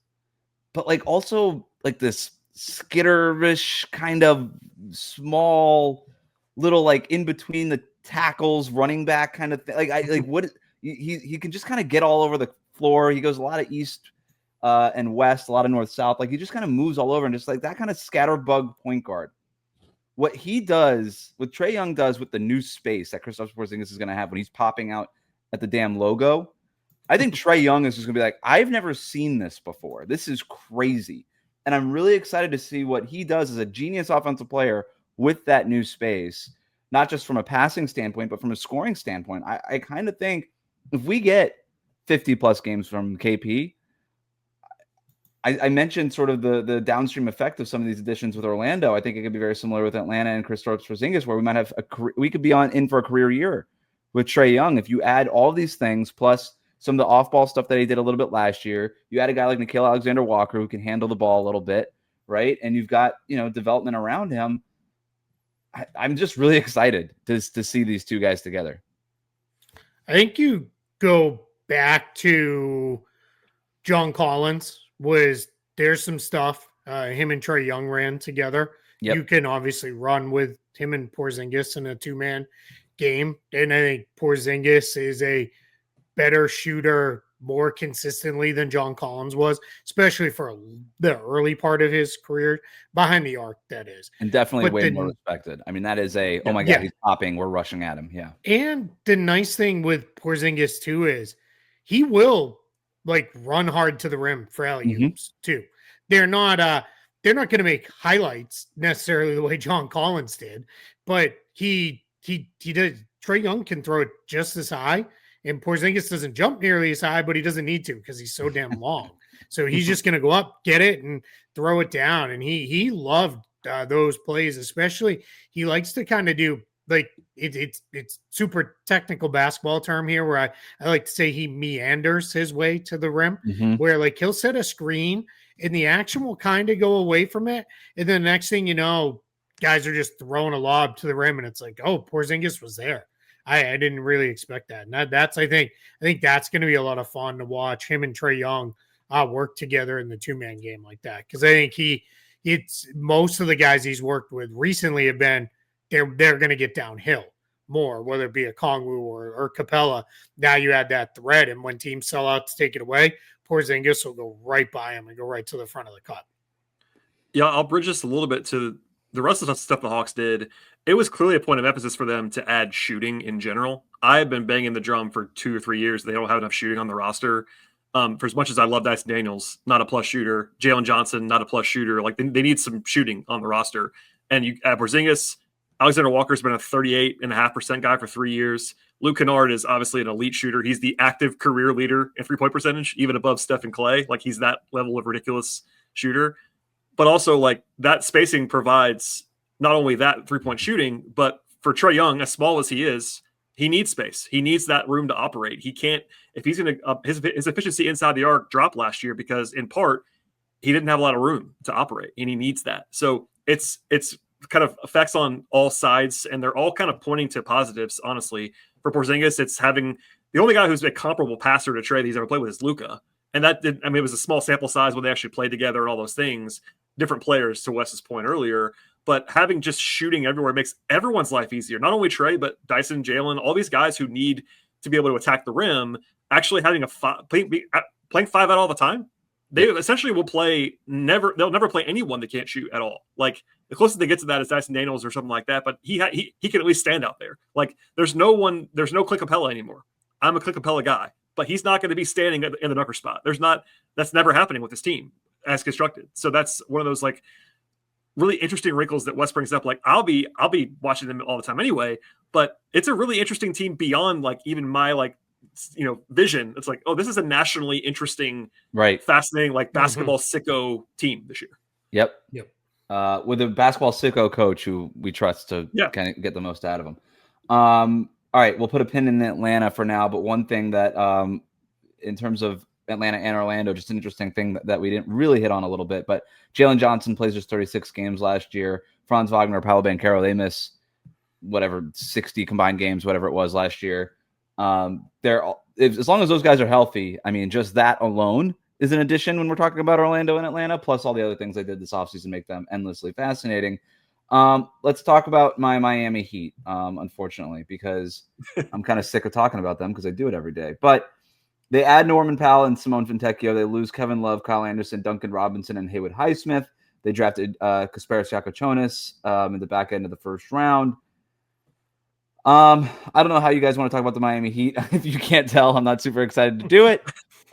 but like also like this skitterish kind of small little like in between the tackles running back kind of thing. He can just kind of get all over the floor. He goes a lot of east and west, a lot of north south. Like he just kind of moves all over and just like that kind of scatterbug point guard. What he does, what Trae Young does with the new space that Kristaps Porzingis is going to have when he's popping out at the damn logo, I think Trae Young is just going to be like, I've never seen this before. This is crazy. And I'm really excited to see what he does as a genius offensive player with that new space, not just from a passing standpoint, but from a scoring standpoint. I kind of think if we get 50-plus games from KP, I mentioned sort of the downstream effect of some of these additions with Orlando. I think it could be very similar with Atlanta and Kristaps Porzingis, where we might have we could be in for a career year with Trae Young. If you add all these things, plus some of the off-ball stuff that he did a little bit last year, you add a guy like Nickeil Alexander-Walker who can handle the ball a little bit, right? And you've got, development around him. I'm just really excited to see these two guys together. I think you go back to John Collins. There's some stuff him and Trae Young ran together. Yep. You can obviously run with him and Porzingis in a two-man game. And I think Porzingis is a better shooter more consistently than John Collins was, especially for the early part of his career, behind the arc, that is. And definitely way more respected. I mean, that is oh my God, he's popping. We're rushing at him. Yeah. And the nice thing with Porzingis too is he will like run hard to the rim for alley-oops too. They're not going to make highlights necessarily the way John Collins did, but he did. Trae Young can throw it just as high, and Porzingis doesn't jump nearly as high, but he doesn't need to because he's so damn long. So he's just going to go up, get it, and throw it down. And he loved those plays, especially. He likes to kind of do like it's super technical basketball term here, where I like to say he meanders his way to the rim, where like he'll set a screen and the action will kind of go away from it, and then the next thing you know, guys are just throwing a lob to the rim, and it's like, oh, Porzingis was there. I didn't really expect that. And that's I think that's going to be a lot of fun to watch him and Trae Young work together in the two-man game like that, because I think it's most of the guys he's worked with recently have been they're going to get downhill more, whether it be a Kongwu or Capella. Now you add that thread, and when teams sell out to take it away, Porzingis will go right by him and go right to the front of the cut. Yeah, I'll bridge this a little bit to the rest of the stuff the Hawks did. It was clearly a point of emphasis for them to add shooting in general. I've been banging the drum for 2 or 3 years. They don't have enough shooting on the roster. For as much as I love Dyson Daniels, not a plus shooter. Jalen Johnson, not a plus shooter. Like they need some shooting on the roster. And you add Porzingis. Alexander Walker's been a 38.5% guy for 3 years. Luke Kennard is obviously an elite shooter. He's the active career leader in three-point percentage, even above Steph and Clay. Like he's that level of ridiculous shooter. But also like that spacing provides not only that three-point shooting, but for Trae Young, as small as he is, he needs space. He needs that room to operate. He can't, if he's going to, his efficiency inside the arc dropped last year because in part, he didn't have a lot of room to operate and he needs that. So it's kind of effects on all sides, and they're all kind of pointing to positives. Honestly, for Porzingis, it's having the only guy who's a comparable passer to Trae that he's ever played with is Luka, and it was a small sample size when they actually played together and all those things. Different players, to Wes's point earlier, but having just shooting everywhere makes everyone's life easier. Not only Trae, but Dyson, Jalen, all these guys who need to be able to attack the rim. Actually, having playing 5 out all the time. They essentially will play they'll never play anyone that can't shoot at all. Like the closest they get to that is Dyson Daniels or something like that. But he can at least stand out there. Like there's no Clint Capella anymore. I'm a Clint Capella guy, but he's not going to be standing in the dunker spot. That's never happening with this team as constructed. So that's one of those like really interesting wrinkles that Wes brings up. Like I'll be watching them all the time anyway, but it's a really interesting team beyond like even my like vision. It's like, oh, this is a nationally interesting, fascinating like basketball sicko team this year. Yep. With a basketball sicko coach who we trust to kind of get the most out of him. All right, we'll put a pin in Atlanta for now. But one thing that, in terms of Atlanta and Orlando, just an interesting thing that we didn't really hit on a little bit. But Jalen Johnson plays just 36 games last year. Franz Wagner, Paolo Banchero, they miss 60 combined games, whatever it was last year. As long as those guys are healthy, I mean, just that alone is an addition when we're talking about Orlando and Atlanta, plus all the other things they did this offseason make them endlessly fascinating. Let's talk about my Miami Heat, unfortunately, because I'm kind of sick of talking about them because I do it every day. But they add Norman Powell and Simone Fontecchio. They lose Kevin Love, Kyle Anderson, Duncan Robinson, and Haywood Highsmith. They drafted Kasparis Jakochonis in the back end of the first round. I don't know how you guys want to talk about the Miami Heat. If you can't tell, I'm not super excited to do it.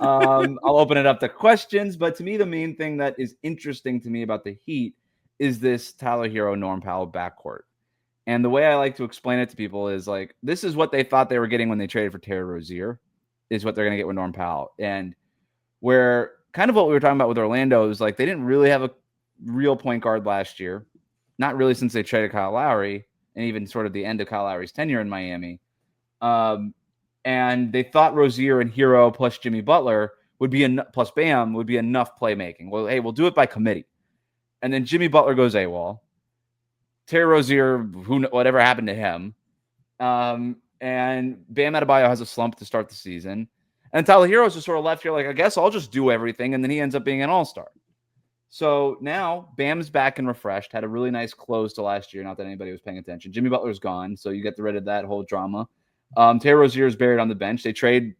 I'll open it up to questions. But to me, the main thing that is interesting to me about the Heat is this Tyler Hero, Norm Powell backcourt. And the way I like to explain it to people is like, this is what they thought they were getting when they traded for Terry Rozier, is what they're going to get with Norm Powell. And where kind of what we were talking about with Orlando is like, they didn't really have a real point guard last year. Not really since they traded Kyle Lowry and even sort of the end of Kyle Lowry's tenure in Miami. And they thought Rozier and Hero plus Jimmy Butler would be plus Bam would be enough playmaking. Well, hey, we'll do it by committee. And then Jimmy Butler goes AWOL. Terry Rozier, whatever happened to him. And Bam Adebayo has a slump to start the season. And Tyler Hero's just sort of left here like, I guess I'll just do everything. And then he ends up being an all-star. So now Bam's back and refreshed, had a really nice close to last year. Not that anybody was paying attention. Jimmy Butler's gone, so you get rid of that whole drama. Terry Rozier is buried on the bench. They trade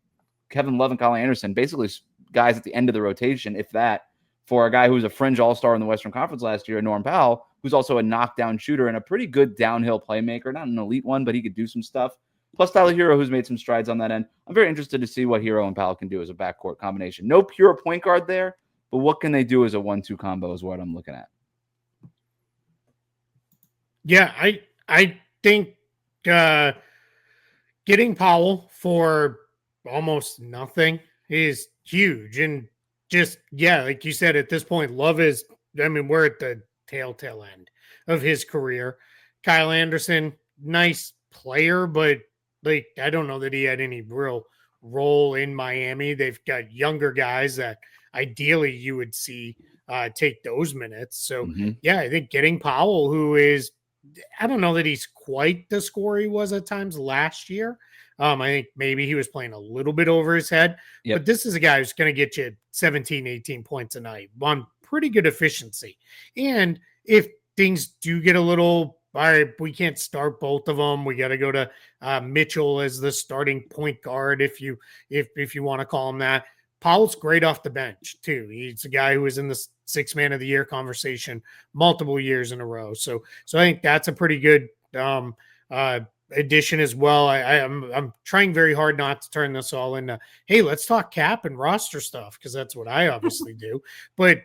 Kevin Love and Kyle Anderson, basically guys at the end of the rotation, if that, for a guy who was a fringe all-star in the Western Conference last year, Norm Powell, who's also a knockdown shooter and a pretty good downhill playmaker. Not an elite one, but he could do some stuff. Plus Tyler Hero, who's made some strides on that end. I'm very interested to see what Hero and Powell can do as a backcourt combination. No pure point guard there, but what can they do as a 1-2 combo is what I'm looking at. Yeah, I think getting Powell for almost nothing is huge. And just, like you said, at this point, Love is, we're at the tail end of his career. Kyle Anderson, nice player, but like, I don't know that he had any real role in Miami. They've got younger guys that ideally you would see take those minutes. So I think getting Powell, who is, I don't know that he's quite the scorer he was at times last year. I think maybe he was playing a little bit over his head, but this is a guy who's going to get you 17, 18 points a night on pretty good efficiency. And if things do get a little, all right, we can't start both of them, we got to go to Mitchell as the starting point guard, if you want to call him that. Powell's great off the bench too. He's a guy who was in the 6th man of the year conversation multiple years in a row. So I think that's a pretty good addition as well. I'm trying very hard not to turn this all into, hey, let's talk cap and roster stuff, because that's what I obviously do. But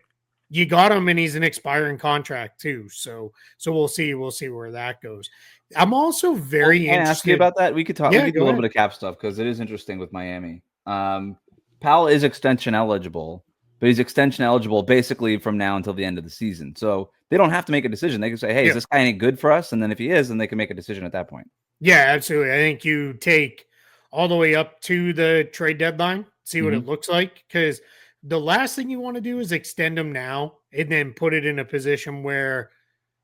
you got him, and he's an expiring contract too. So we'll see where that goes. I'm also very interested. Ask you about that. We could talk. We could do a little bit of cap stuff because it is interesting with Miami. Powell is extension eligible, but he's extension eligible basically from now until the end of the season. So they don't have to make a decision. They can say, hey, is this guy any good for us? And then if he is, then they can make a decision at that point. Yeah, absolutely. I think you take all the way up to the trade deadline, see what it looks like, because the last thing you want to do is extend him now and then put it in a position where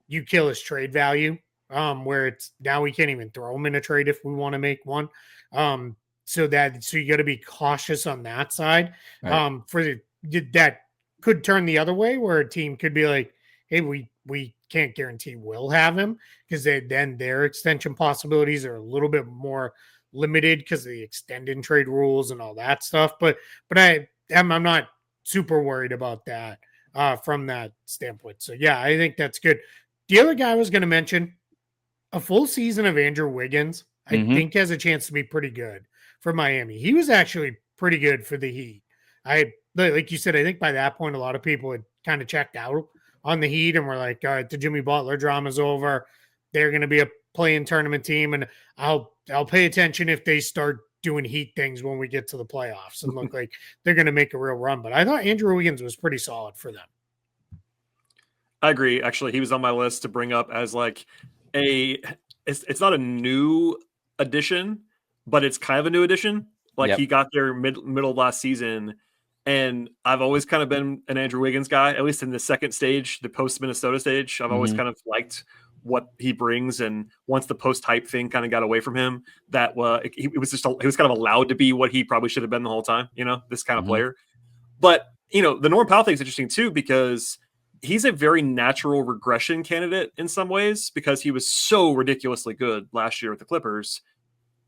you kill his trade value, where it's now we can't even throw him in a trade if we want to make one. So you got to be cautious on that side. Right. That could turn the other way, where a team could be like, hey, we can't guarantee we'll have him, because then their extension possibilities are a little bit more limited because of the extended trade rules and all that stuff. But I'm not super worried about that from that standpoint. So I think that's good. The other guy I was going to mention, a full season of Andrew Wiggins, I think has a chance to be pretty good for Miami. He was actually pretty good for the Heat. Like you said, I think by that point, a lot of people had kind of checked out on the Heat and we're like, all right, the Jimmy Butler drama's over. They're going to be a play-in tournament team, and I'll pay attention if they start doing Heat things when we get to the playoffs and look like they're going to make a real run. But I thought Andrew Wiggins was pretty solid for them. I agree. Actually, he was on my list to bring up as like it's not a new addition, but it's kind of a new addition. Like he got there middle of last season, and I've always kind of been an Andrew Wiggins guy, at least in the second stage, the post Minnesota stage. I've always kind of liked what he brings, and once the post hype thing kind of got away from him, that he was kind of allowed to be what he probably should have been the whole time. This kind of player. But the Norm Powell thing is interesting too, because he's a very natural regression candidate in some ways, because he was so ridiculously good last year with the Clippers.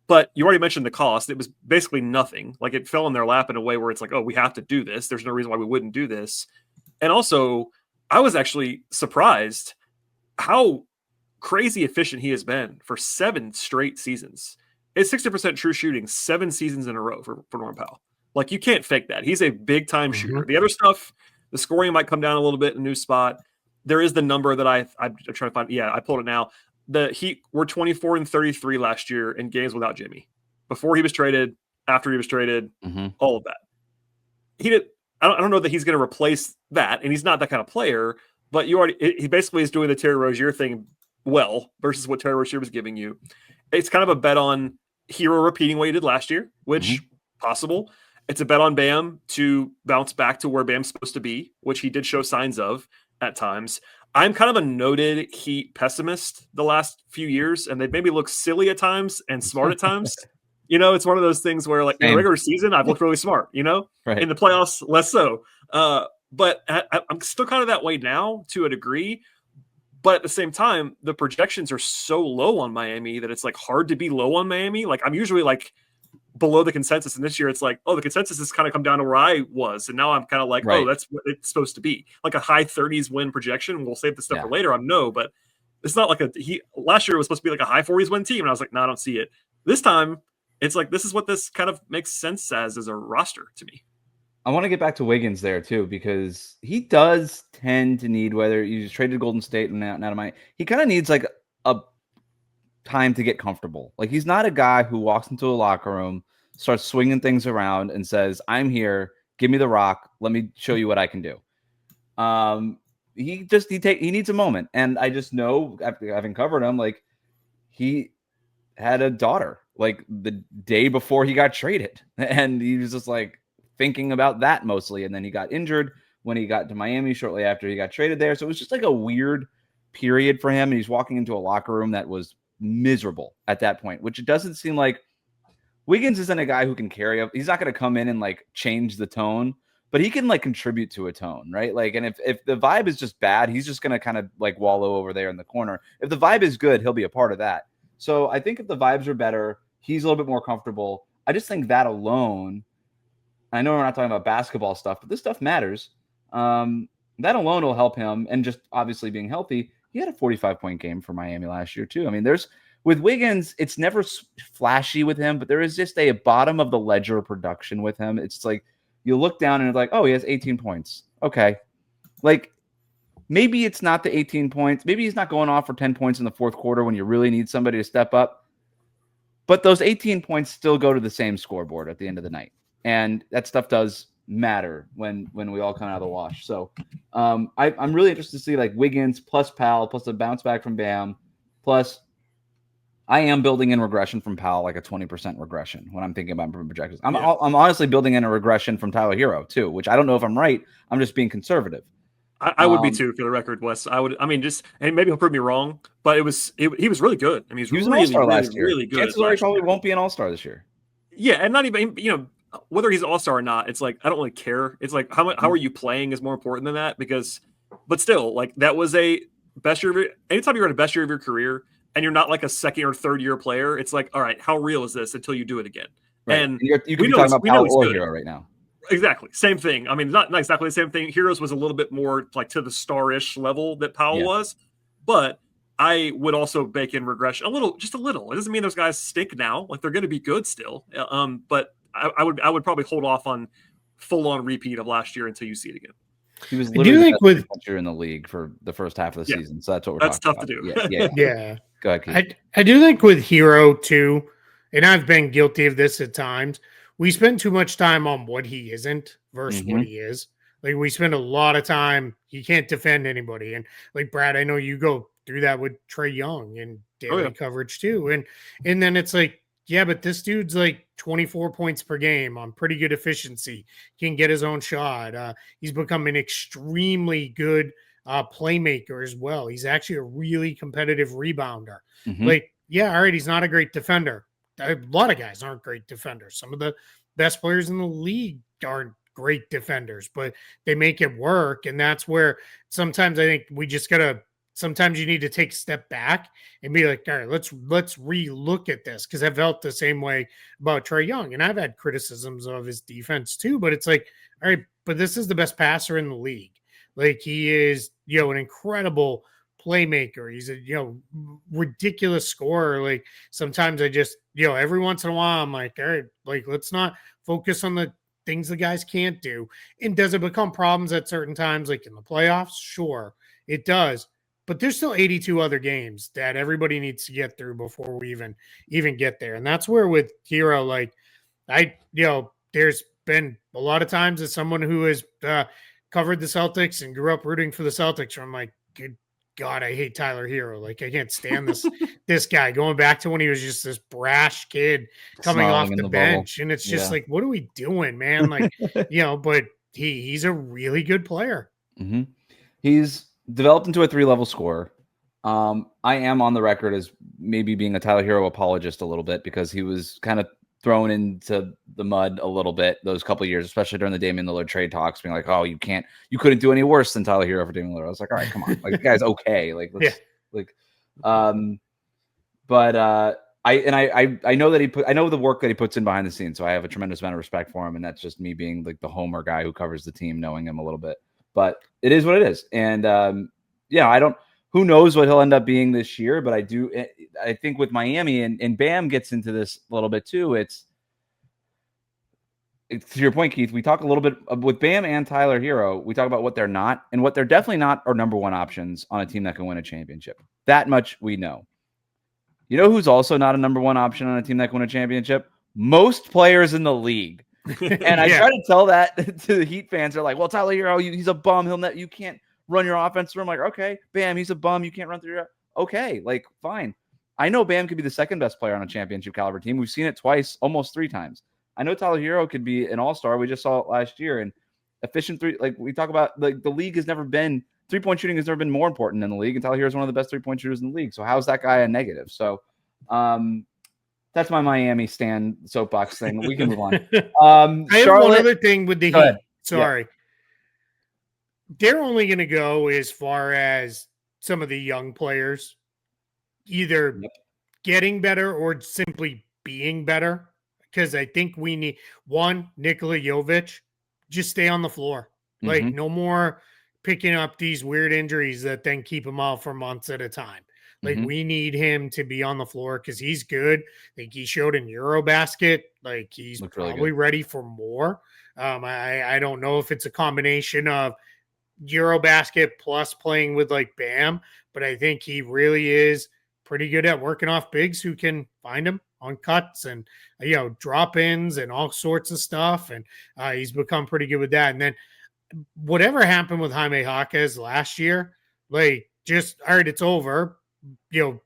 But you already mentioned the cost. It was basically nothing. Like, it fell in their lap in a way where it's like, oh, we have to do this. There's no reason why we wouldn't do this. And also, I was actually surprised how crazy efficient he has been for 7 straight seasons. It's 60% true shooting 7 seasons in a row for Norm Powell. Like, you can't fake that. He's a big time shooter. The other stuff, the scoring might come down a little bit in a new spot. There is the number that I'm trying to find. Yeah, I pulled it now. The Heat were 24-33 last year in games without Jimmy. Before he was traded, after he was traded, all of that. I don't know that he's going to replace that, and he's not that kind of player. But he basically is doing the Terry Rozier thing well versus what Terry Rozier was giving you. It's kind of a bet on Hero repeating what he did last year, which possible. It's a bet on Bam to bounce back to where Bam's supposed to be, which he did show signs of at times. I'm kind of a noted Heat pessimist the last few years, and they've maybe looked silly at times and smart at times. It's one of those things where, like, in the regular season, I've looked really smart, right. In the playoffs, less so. But I'm still kind of that way now to a degree. But at the same time, the projections are so low on Miami that it's like hard to be low on Miami. Like, I'm usually like below the consensus, and this year it's like, oh, the consensus has kind of come down to where I was, and now I'm kind of like, oh, that's what it's supposed to be, like a high 30s win projection. We'll save the stuff for later. But it's not like last year it was supposed to be like a high 40s win team, and I was like, no, I don't see it. This time it's like, this is what this kind of makes sense as a roster to me. I want to get back to Wiggins there too, because he does tend to need, whether you just traded Golden State and now he kind of needs like a time to get comfortable. Like, he's not a guy who walks into a locker room, starts swinging things around and says, I'm here, give me the rock, let me show you what I can do. He needs a moment. And I just know, after having covered him, like, he had a daughter like the day before he got traded, and he was just like thinking about that mostly. And then he got injured when he got to Miami shortly after he got traded there. So it was just like a weird period for him. And he's walking into a locker room that was miserable at that point, which it doesn't seem like Wiggins isn't a guy who can carry up. He's not going to come in and like change the tone, but he can like contribute to a tone, right? Like, and if the vibe is just bad, he's just going to kind of like wallow over there in the corner. If the vibe is good, he'll be a part of that. So I think if the vibes are better, he's a little bit more comfortable. I just think that alone, I know we're not talking about basketball stuff, but this stuff matters. That alone will help him. And just obviously being healthy, he had a 45-point game for Miami last year too. I mean, with Wiggins, it's never flashy with him, but there is just a bottom of the ledger production with him. It's like you look down and it's like, oh, he has 18 points. Okay. Like, maybe it's not the 18 points. Maybe he's not going off for 10 points in the fourth quarter when you really need somebody to step up. But those 18 points still go to the same scoreboard at the end of the night. And that stuff does matter when we all come out of the wash. So I'm really interested to see like Wiggins plus Powell plus a bounce back from Bam plus I am building in regression from Powell, like a 20% regression when I'm thinking about projections. I'm honestly building in a regression from Tyler Hero too, which I don't know if I'm right. I'm just being conservative. I would be too, for the record, Wes. And maybe he'll prove me wrong, but he was really good. I mean, he was an all-star last year. Really good. Chances are he probably won't be an all-star this year. Yeah, and not even, whether he's an all-star or not, it's like, I don't really care. It's like, how are you playing is more important than that, but still, like, that was a best year of anytime you're in a best year of your career and you're not like a second or third year player, it's like, all right, how real is this until you do it again? Right. And you could be talking about Powell or Hero right now. Exactly. Same thing. I mean, not exactly the same thing. Heroes was a little bit more like to the star-ish level that Powell was, but I would also bake in regression just a little. It doesn't mean those guys stink now. Like, they're going to be good still. But I would probably hold off on full-on repeat of last year until you see it again. He was I do literally the think best with three-point shooter in the league for the first half of the Yeah. season. So that's what we're That's talking tough to about. do. yeah, Go ahead, Keith. I do think with Hero too, and I've been guilty of this at times. We spend too much time on what he isn't versus what he is. Like we spend a lot of time. He can't defend anybody, and like Brad, I know you go through that with Trey Young and daily yeah. coverage too, and then it's like, yeah, but this dude's like 24 points per game on pretty good efficiency. Can get his own shot. He's become an extremely good playmaker as well. He's actually a really competitive rebounder. Like, yeah, all right, he's not a great defender. A lot of guys aren't great defenders. Some of the best players in the league aren't great defenders, but they make it work. And that's where sometimes I think we just gotta. Sometimes you need to take a step back and be like, all right, let's re-look at this, because I felt the same way about Trey Young, and I've had criticisms of his defense too. But it's like, all right, but this is the best passer in the league. Like he is, an incredible playmaker. He's a ridiculous scorer. Like sometimes I just every once in a while I'm like, all right, like let's not focus on the things the guys can't do. And does it become problems at certain times, like in the playoffs? Sure, it does. But there's still 82 other games that everybody needs to get through before we even get there. And that's where with Hero, like there's been a lot of times as someone who has covered the Celtics and grew up rooting for the Celtics, where I'm like, good God, I hate Tyler Hero. Like I can't stand this guy. Going back to when he was just this brash kid coming off the bench, and it's just like, what are we doing, man? Like, but he's a really good player. He's developed into a 3-level scorer. I am on the record as maybe being a Tyler Hero apologist a little bit, because he was kind of thrown into the mud a little bit those couple of years, especially during the Damian Lillard trade talks, being like, oh, you couldn't do any worse than Tyler Hero for Damian Lillard. I was like, all right, come on. Like, the guy's okay. Like, let's but I know that I know the work that he puts in behind the scenes. So I have a tremendous amount of respect for him. And that's just me being like the homer guy who covers the team, knowing him a little bit, but it is what it is. And who knows what he'll end up being this year, but I think with Miami and Bam gets into this a little bit too. It's to your point, Keith, we talk a little bit with Bam and Tyler Hero. We talk about what they're not, and what they're definitely not are number one options on a team that can win a championship. That much we know. You know who's also not a number one option on a team that can win a championship? Most players in the league. And I try to tell that to the Heat fans. They're like, well, Tyler Hero, he's a bum. You can't run your offense through him. Like, okay, Bam, he's a bum. You can't run through your okay, like, fine. I know Bam could be the second best player on a championship caliber team. We've seen it twice, almost 3 times. I know Tyler Hero could be an all-star. We just saw it last year. And efficient three, like we talk about, like the league has never been, 3-point shooting has never been more important in the league. And Tyler Hero is one of the best 3-point shooters in the league. So how's that guy a negative? So that's my Miami stand soapbox thing. We can move on. I have one other thing with the Heat. Ahead. Sorry. Yeah. They're only going to go as far as some of the young players either getting better or simply being better. Because I think we need Nikola Jovic, just stay on the floor. Like no more picking up these weird injuries that then keep him out for months at a time. Like we need him to be on the floor because he's good. I think he showed in Eurobasket. Like he's probably really ready for more. I don't know if it's a combination of Eurobasket plus playing with like Bam, but I think he really is pretty good at working off bigs who can find him on cuts and drop ins and all sorts of stuff. And he's become pretty good with that. And then whatever happened with Jaime Jaquez last year, like just all right, it's over.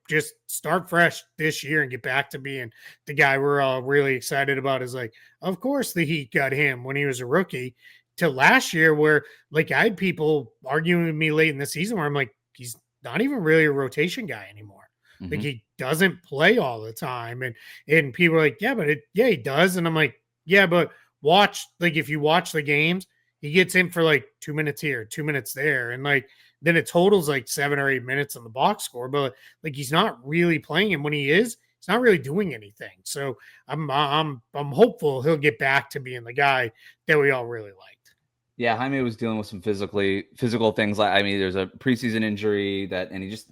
Just start fresh this year and get back to being the guy we're all really excited about. Is like, of course, the Heat got him when he was a rookie. To last year, where like I had people arguing with me late in the season, where I'm like, he's not even really a rotation guy anymore. Like he doesn't play all the time, and people are like, yeah, but he does, and I'm like, yeah, but watch, like if you watch the games, he gets in for like 2 minutes here, 2 minutes there, and like. Then it totals like 7 or 8 minutes on the box score, but like he's not really playing. And when he is, he's not really doing anything. So I'm hopeful he'll get back to being the guy that we all really liked. Yeah, Jaime was dealing with some physical things. Like, I mean, there's a preseason injury and he just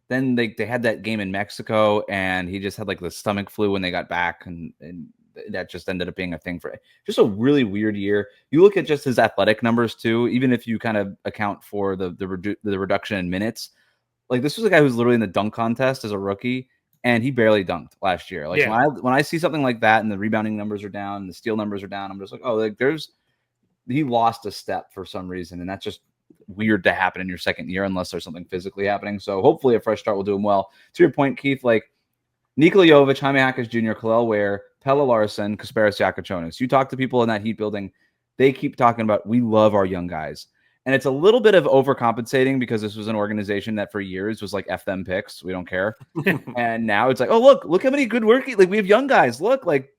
then they had that game in Mexico, and he just had like the stomach flu when they got back, and that just ended up being a thing for just a really weird year. You look at just his athletic numbers too, even if you kind of account for the reduction in minutes. Like this was a guy who was literally in the dunk contest as a rookie, and he barely dunked last year. Like when I see something like that and the rebounding numbers are down, and the steal numbers are down, I'm just like, oh, like he lost a step for some reason, and that's just weird to happen in your second year unless there's something physically happening. So hopefully a fresh start will do him well. To your point, Keith, like Nikola Jovic, Jaime Jaquez Jr., Kalel Ware, Pelle Larsson, Kasparis Jakachonis. You talk to people in that Heat building, they keep talking about we love our young guys. And it's a little bit of overcompensating because this was an organization that for years was like F them picks. We don't care. And now it's like, oh, look how many good working. Like we have young guys. Look, like,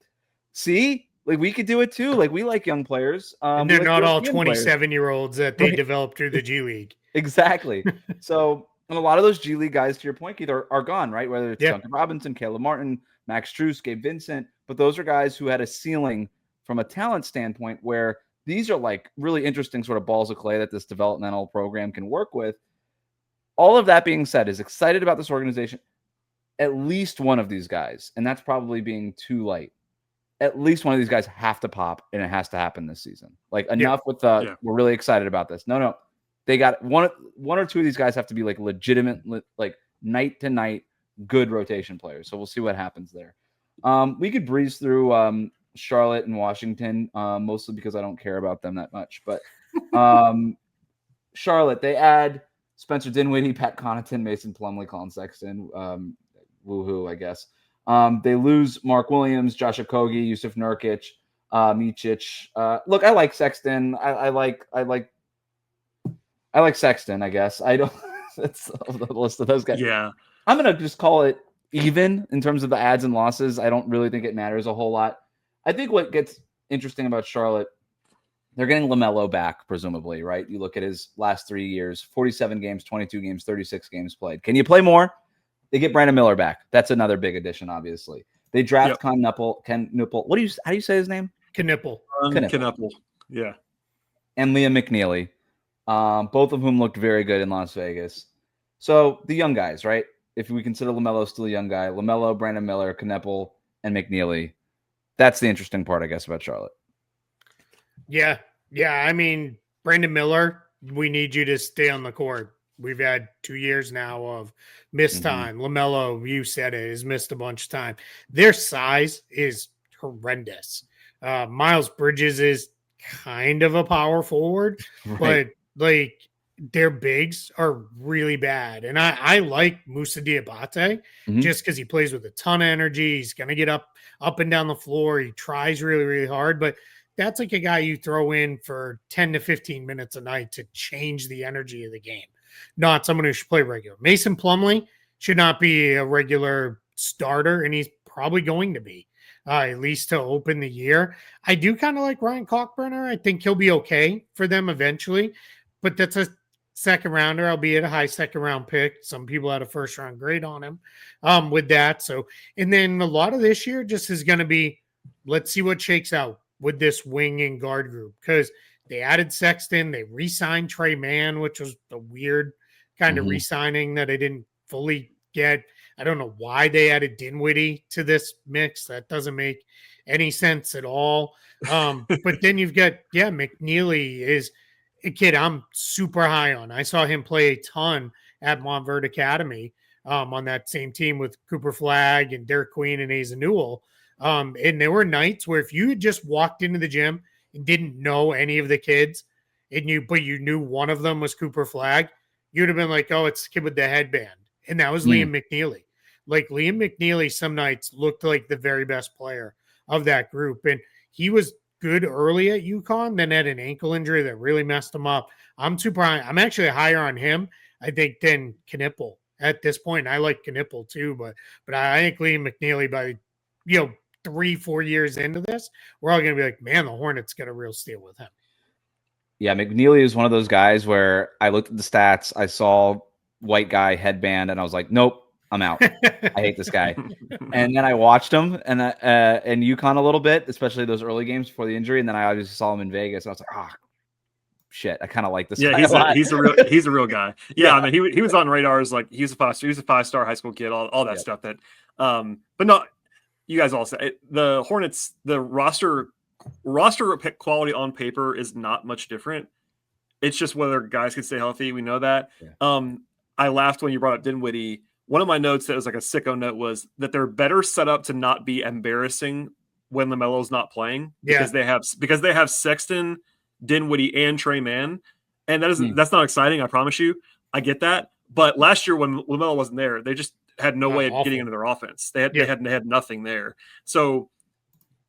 see, like we could do it too. Like we like young players. And they're not all 27-year-olds that they developed through the G League. Exactly. So, and a lot of those G League guys, to your point, Keith, are gone, right? Whether it's Duncan Robinson, Caleb Martin, Max Strus, Gabe Vincent, but those are guys who had a ceiling from a talent standpoint where these are like really interesting sort of balls of clay that this developmental program can work with. All of that being said, is excited about this organization. At least one of these guys, and that's probably being too light. At least one of these guys have to pop, and it has to happen this season. Like enough with we're really excited about this. No, they got one or two of these guys have to be like legitimate, like night to night good rotation players. So we'll see what happens there. We could breeze through Charlotte and Washington, mostly because I don't care about them that much. But Charlotte, they add Spencer Dinwiddie, Pat Connaughton, Mason Plumlee, Colin Sexton. Woohoo, I guess. They lose Mark Williams, Josh Okogie, Yusuf Nurkic, Micic. Look, I like Sexton. I like Sexton, I guess. I don't. That's the list of those guys. Yeah, I'm gonna just call it even in terms of the adds and losses. I don't really think it matters a whole lot. I think what gets interesting about Charlotte, they're getting LaMelo back, presumably, right? You look at his last 3 years: 47 games, 22 games, 36 games played. Can you play more? They get Brandon Miller back. That's another big addition, obviously. They draft Ken Knuppel. How do you say his name? Knuppel. Knuppel. Yeah. And Liam McNeely. Both of whom looked very good in Las Vegas. So the young guys, right? If we consider LaMelo still a young guy, LaMelo, Brandon Miller, Knuppel, and McNeely. That's the interesting part, I guess, about Charlotte. Yeah. I mean, Brandon Miller, we need you to stay on the court. We've had 2 years now of missed time. LaMelo, you said it, has missed a bunch of time. Their size is horrendous. Miles Bridges is kind of a power forward, but like their bigs are really bad. And I like Moussa Diabate just because he plays with a ton of energy. He's going to get up and down the floor. He tries really, really hard, but that's like a guy you throw in for 10 to 15 minutes a night to change the energy of the game. Not someone who should play regular. Mason Plumlee should not be a regular starter, and he's probably going to be, at least to open the year. I do kind of like Ryan Cockburner. I think he'll be okay for them eventually, but that's a second rounder, albeit a high second round pick. Some people had a first round grade on him with that. So, and then a lot of this year just is going to be, let's see what shakes out with this wing and guard group, because they added Sexton. They re-signed Trey Mann, which was a weird kind of re-signing that I didn't fully get. I don't know why they added Dinwiddie to this mix. That doesn't make any sense at all. But then you've got, McNeely is a kid I'm super high on. I saw him play a ton at Montverde Academy on that same team with Cooper Flagg and Derek Queen and Asa Newell. And there were nights where if you had just walked into the gym and didn't know any of the kids, but you knew one of them was Cooper Flagg, you'd have been like, oh, it's the kid with the headband. And that was Liam McNeely. Like Liam McNeely some nights looked like the very best player of that group. And he was good early at UConn, then had an ankle injury that really messed him up. I'm super high. I'm actually higher on him, I think, than Knuppel at this point. I like Knuppel too, but I think Liam McNeely by, 3-4 years into this, we're all going to be like, man, the Hornets got a real steal with him. Yeah, McNeely is one of those guys where I looked at the stats, I saw white guy headband, and I was like, nope, I'm out. I hate this guy. And then I watched him and UConn a little bit, especially those early games before the injury. And then I obviously saw him in Vegas. And I was like, shit, I kind of like this guy. He's a real guy. Yeah, I mean, he was on radars. Like he was a 5-star high school kid, all that stuff. That, but no. you guys all say the Hornets, the roster quality on paper is not much different. It's just whether guys can stay healthy. We know that. Yeah. I laughed when you brought up Dinwiddie. One of my notes that was like a sicko note was that they're better set up to not be embarrassing when LaMelo's not playing because they have Sexton, Dinwiddie, and Trey Mann, and that's not exciting. I promise you. I get that, but last year when LaMelo wasn't there, they just had no way of getting into their offense. They had nothing there. So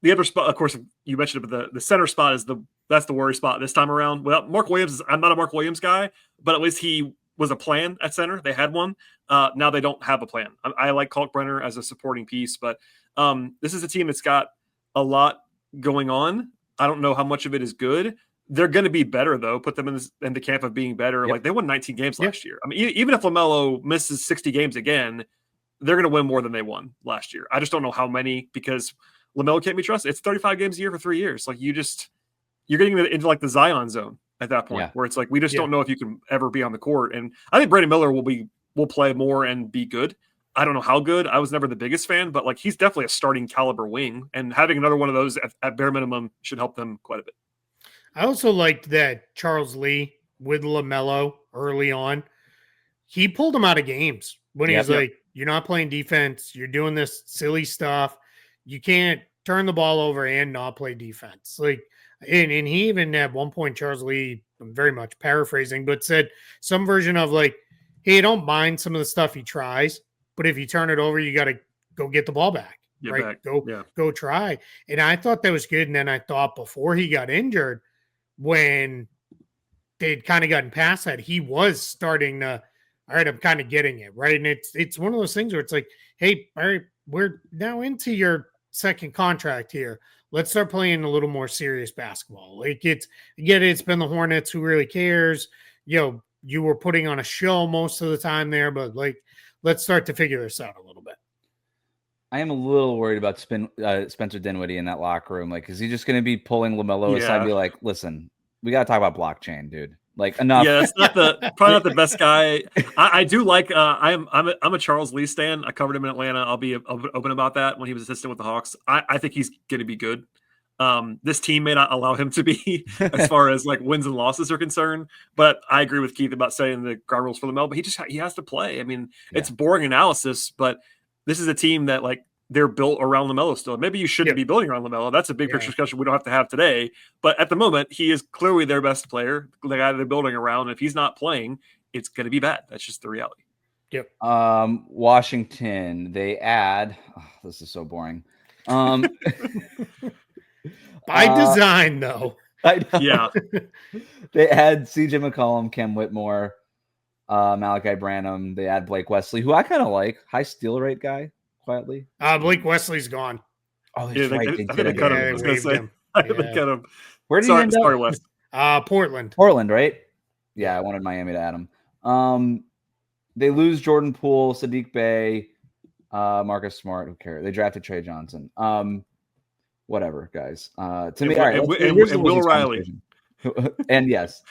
the other spot, of course, you mentioned it, but the center spot is that's the worry spot this time around. Well, Mark Williams, I'm not a Mark Williams guy, but at least he was a plan at center. They had one. Now they don't have a plan. I like Kalkbrenner as a supporting piece, but this is a team that's got a lot going on. I don't know how much of it is good. They're going to be better, though. Put them in the camp of being better. Yep. Like they won 19 games last year. I mean, even if LaMelo misses 60 games again, they're going to win more than they won last year. I just don't know how many because LaMelo can't be trusted. It's 35 games a year for 3 years. Like you're getting into like the Zion zone at that point, where it's like we just don't know if you can ever be on the court. And I think Brandon Miller will play more and be good. I don't know how good. I was never the biggest fan, but like he's definitely a starting caliber wing, and having another one of those at bare minimum should help them quite a bit. I also liked that Charles Lee with LaMelo early on. He pulled him out of games when he was like, "You're not playing defense. You're doing this silly stuff. You can't turn the ball over and not play defense." Like, and he even at one point, Charles Lee, I'm very much paraphrasing, but said some version of like, "Hey, I don't mind some of the stuff he tries, but if you turn it over, you got to go get the ball back, right? Go try." And I thought that was good. And then I thought before he got injured, when they'd kind of gotten past that, he was starting to, all right, I'm kind of getting it, right? And it's one of those things where it's like, hey, all right, we're now into your second contract here. Let's start playing a little more serious basketball. Like it's been the Hornets, who really cares? You were putting on a show most of the time there, but like, let's start to figure this out a little bit. I am a little worried about Spencer Dinwiddie in that locker room. Like, is he just going to be pulling LaMelo aside and be like, listen, we got to talk about blockchain, dude. Like, enough. Yeah, that's probably not the best guy. I do like, I'm a Charles Lee stan. I covered him in Atlanta. I'll be open about that when he was assistant with the Hawks. I think he's going to be good. This team may not allow him to be as far as like wins and losses are concerned, but I agree with Keith about saying the ground rules for LaMelo, but he has to play. I mean, it's boring analysis, but this is a team that like they're built around LaMelo still. Maybe you shouldn't be building around LaMelo. That's a big picture discussion we don't have to have today. But at the moment, he is clearly their best player, the guy they're building around. If he's not playing, it's going to be bad. That's just the reality. Yep. Washington, they add. Oh, this is so boring. By design, though. I know. Yeah. They add CJ McCollum, Cam Whitmore, Malachi Branham. They add Blake Wesley, who I kind of like. High steal rate guy, quietly. Blake Wesley's gone. Oh, that's right. I think they cut him. I was going to say. I think they cut him. Where did he end up? Sorry, Wes. Portland. Portland, right? Yeah, I wanted Miami to add him. They lose Jordan Poole, Sadiq Bey, Marcus Smart. Who cares? They drafted Trey Johnson. Whatever, guys. To me, all right. And Will Riley. And yes.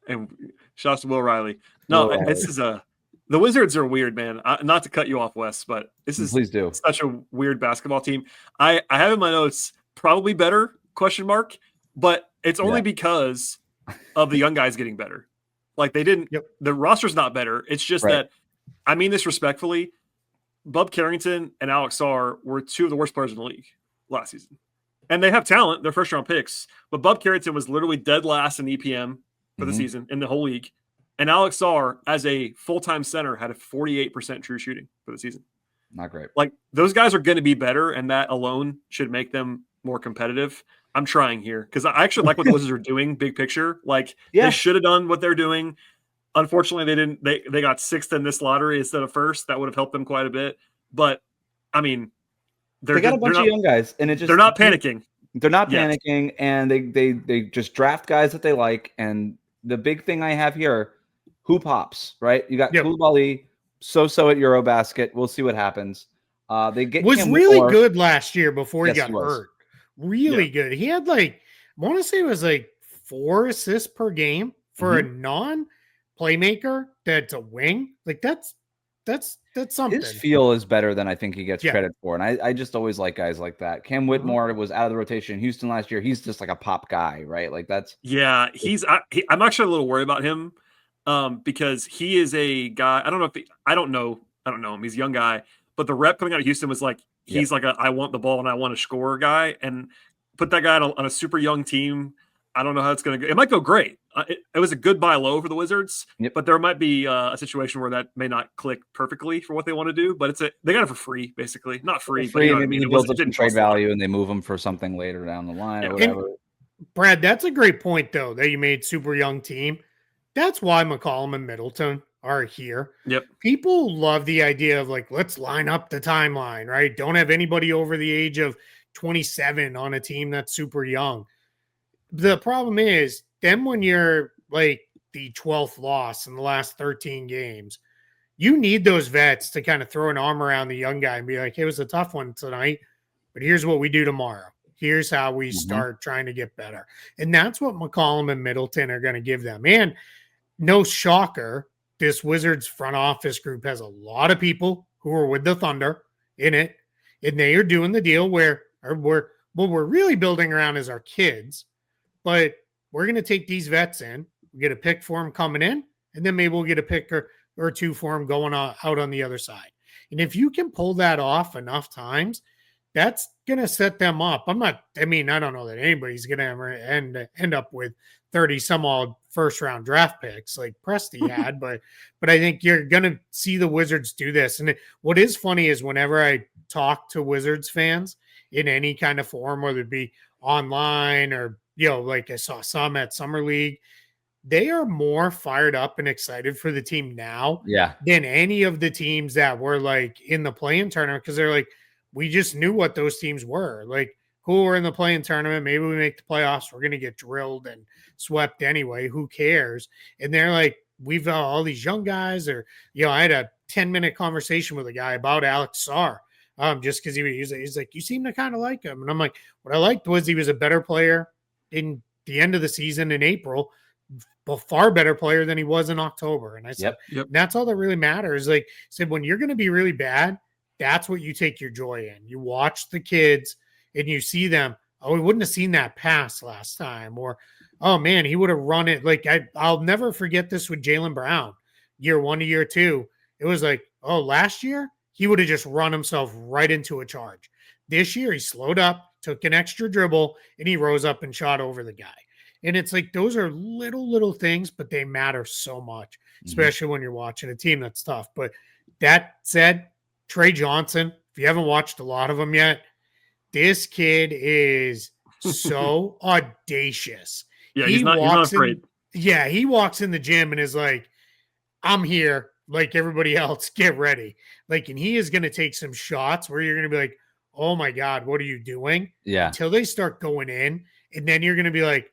And shouts to Will Riley. No, this is the Wizards are weird, man. Not to cut you off, Wes, but this is Please do. Such a weird basketball team. I have in my notes probably better ? But it's only because of the young guys getting better. Like they didn't. The roster's not better. It's just that. I mean this respectfully. Bub Carrington and Alex Sarr were two of the worst players in the league last season, and they have talent. They're first round picks, but Bub Carrington was literally dead last in EPM for the season in the whole league. And Alex Sarr, as a full-time center, had a 48% true shooting for the season. Not great. Like, those guys are going to be better, and that alone should make them more competitive. I'm trying here because I actually like what the Wizards are doing, big picture. Like, they should have done what they're doing. Unfortunately, they didn't. They got sixth in this lottery instead of first. That would have helped them quite a bit. But, I mean, they got a bunch of young guys, and they're not panicking. They're not panicking, and they just draft guys that they like. And the big thing I have here, who pops, right? You got Koulibaly, so at Eurobasket. We'll see what happens. They was Cam really Whitmore. Good last year before he got hurt. Really good. He had I want to say it was 4 assists per game for a non-playmaker that's a wing. Like that's something. His feel is better than I think he gets Yeah. credit for, and I just always like guys like that. Cam Whitmore was out of the rotation in Houston last year. He's just like a pop guy, right? Like that's I'm actually a little worried about him because he is a guy. I don't know him. He's a young guy, but the rep coming out of Houston was like he's like a I want the ball and I want to score guy, and put that guy on a super young team. I don't know how it's going to go. It might go great. It was a good buy low for the Wizards, but there might be a situation where that may not click perfectly for what they want to do. But they got it for free, basically. Not free, but you know maybe what I mean? he builds up some trade value and they move him for something later down the line or whatever. And Brad, that's a great point, though, that you made. Super young team. That's why McCollum and Middleton are here. Yep. People love the idea of like, let's line up the timeline, right? Don't have anybody over the age of 27 on a team that's super young. The problem is then when you're like the 12th loss in the last 13 games, you need those vets to kind of throw an arm around the young guy and be like, hey, it was a tough one tonight, but here's what we do tomorrow. Here's how we start trying to get better. And that's what McCollum and Middleton are going to give them. And no shocker, this Wizards front office group has a lot of people who are with the Thunder in it. And they are doing the deal where what we're really building around is our kids. But we're going to take these vets in, we get a pick for them coming in, and then maybe we'll get a pick or two for them going out on the other side. And if you can pull that off enough times, that's going to set them up. I don't know that anybody's going to end up with 30 some odd first round draft picks like Presti had, but I think you're going to see the Wizards do this. And what is funny is whenever I talk to Wizards fans in any kind of forum, whether it be online or, like I saw some at Summer League, they are more fired up and excited for the team now than any of the teams that were like in the play-in tournament. Cause they're like, we just knew what those teams were. Like, cool, we're in the play-in tournament. Maybe we make the playoffs. We're going to get drilled and swept anyway. Who cares? And they're like, we've all these young guys I had a 10-minute conversation with a guy about Alex Sarr. Just because he's like, you seem to kind of like him. And I'm like, what I liked was he was a better player in the end of the season in April, a far better player than he was in October. And I said, that's all that really matters. Like I said, when you're going to be really bad, that's what you take your joy in. You watch the kids and you see them. Oh, we wouldn't have seen that pass last time. Or, oh man, he would have run it. Like I'll never forget this with Jaylen Brown, year 1 to year 2. It was like, oh, last year he would have just run himself right into a charge. This year he slowed up, took an extra dribble, and he rose up and shot over the guy. And it's like those are little things, but they matter so much, especially when you're watching a team that's tough. But that said, Trey Johnson, if you haven't watched a lot of them yet, this kid is so audacious. Yeah, he's not afraid. He walks in the gym and is like, I'm here, like everybody else, get ready. Like, and he is going to take some shots where you're going to be like, oh my God, what are you doing? Yeah. Until they start going in. And then you're going to be like,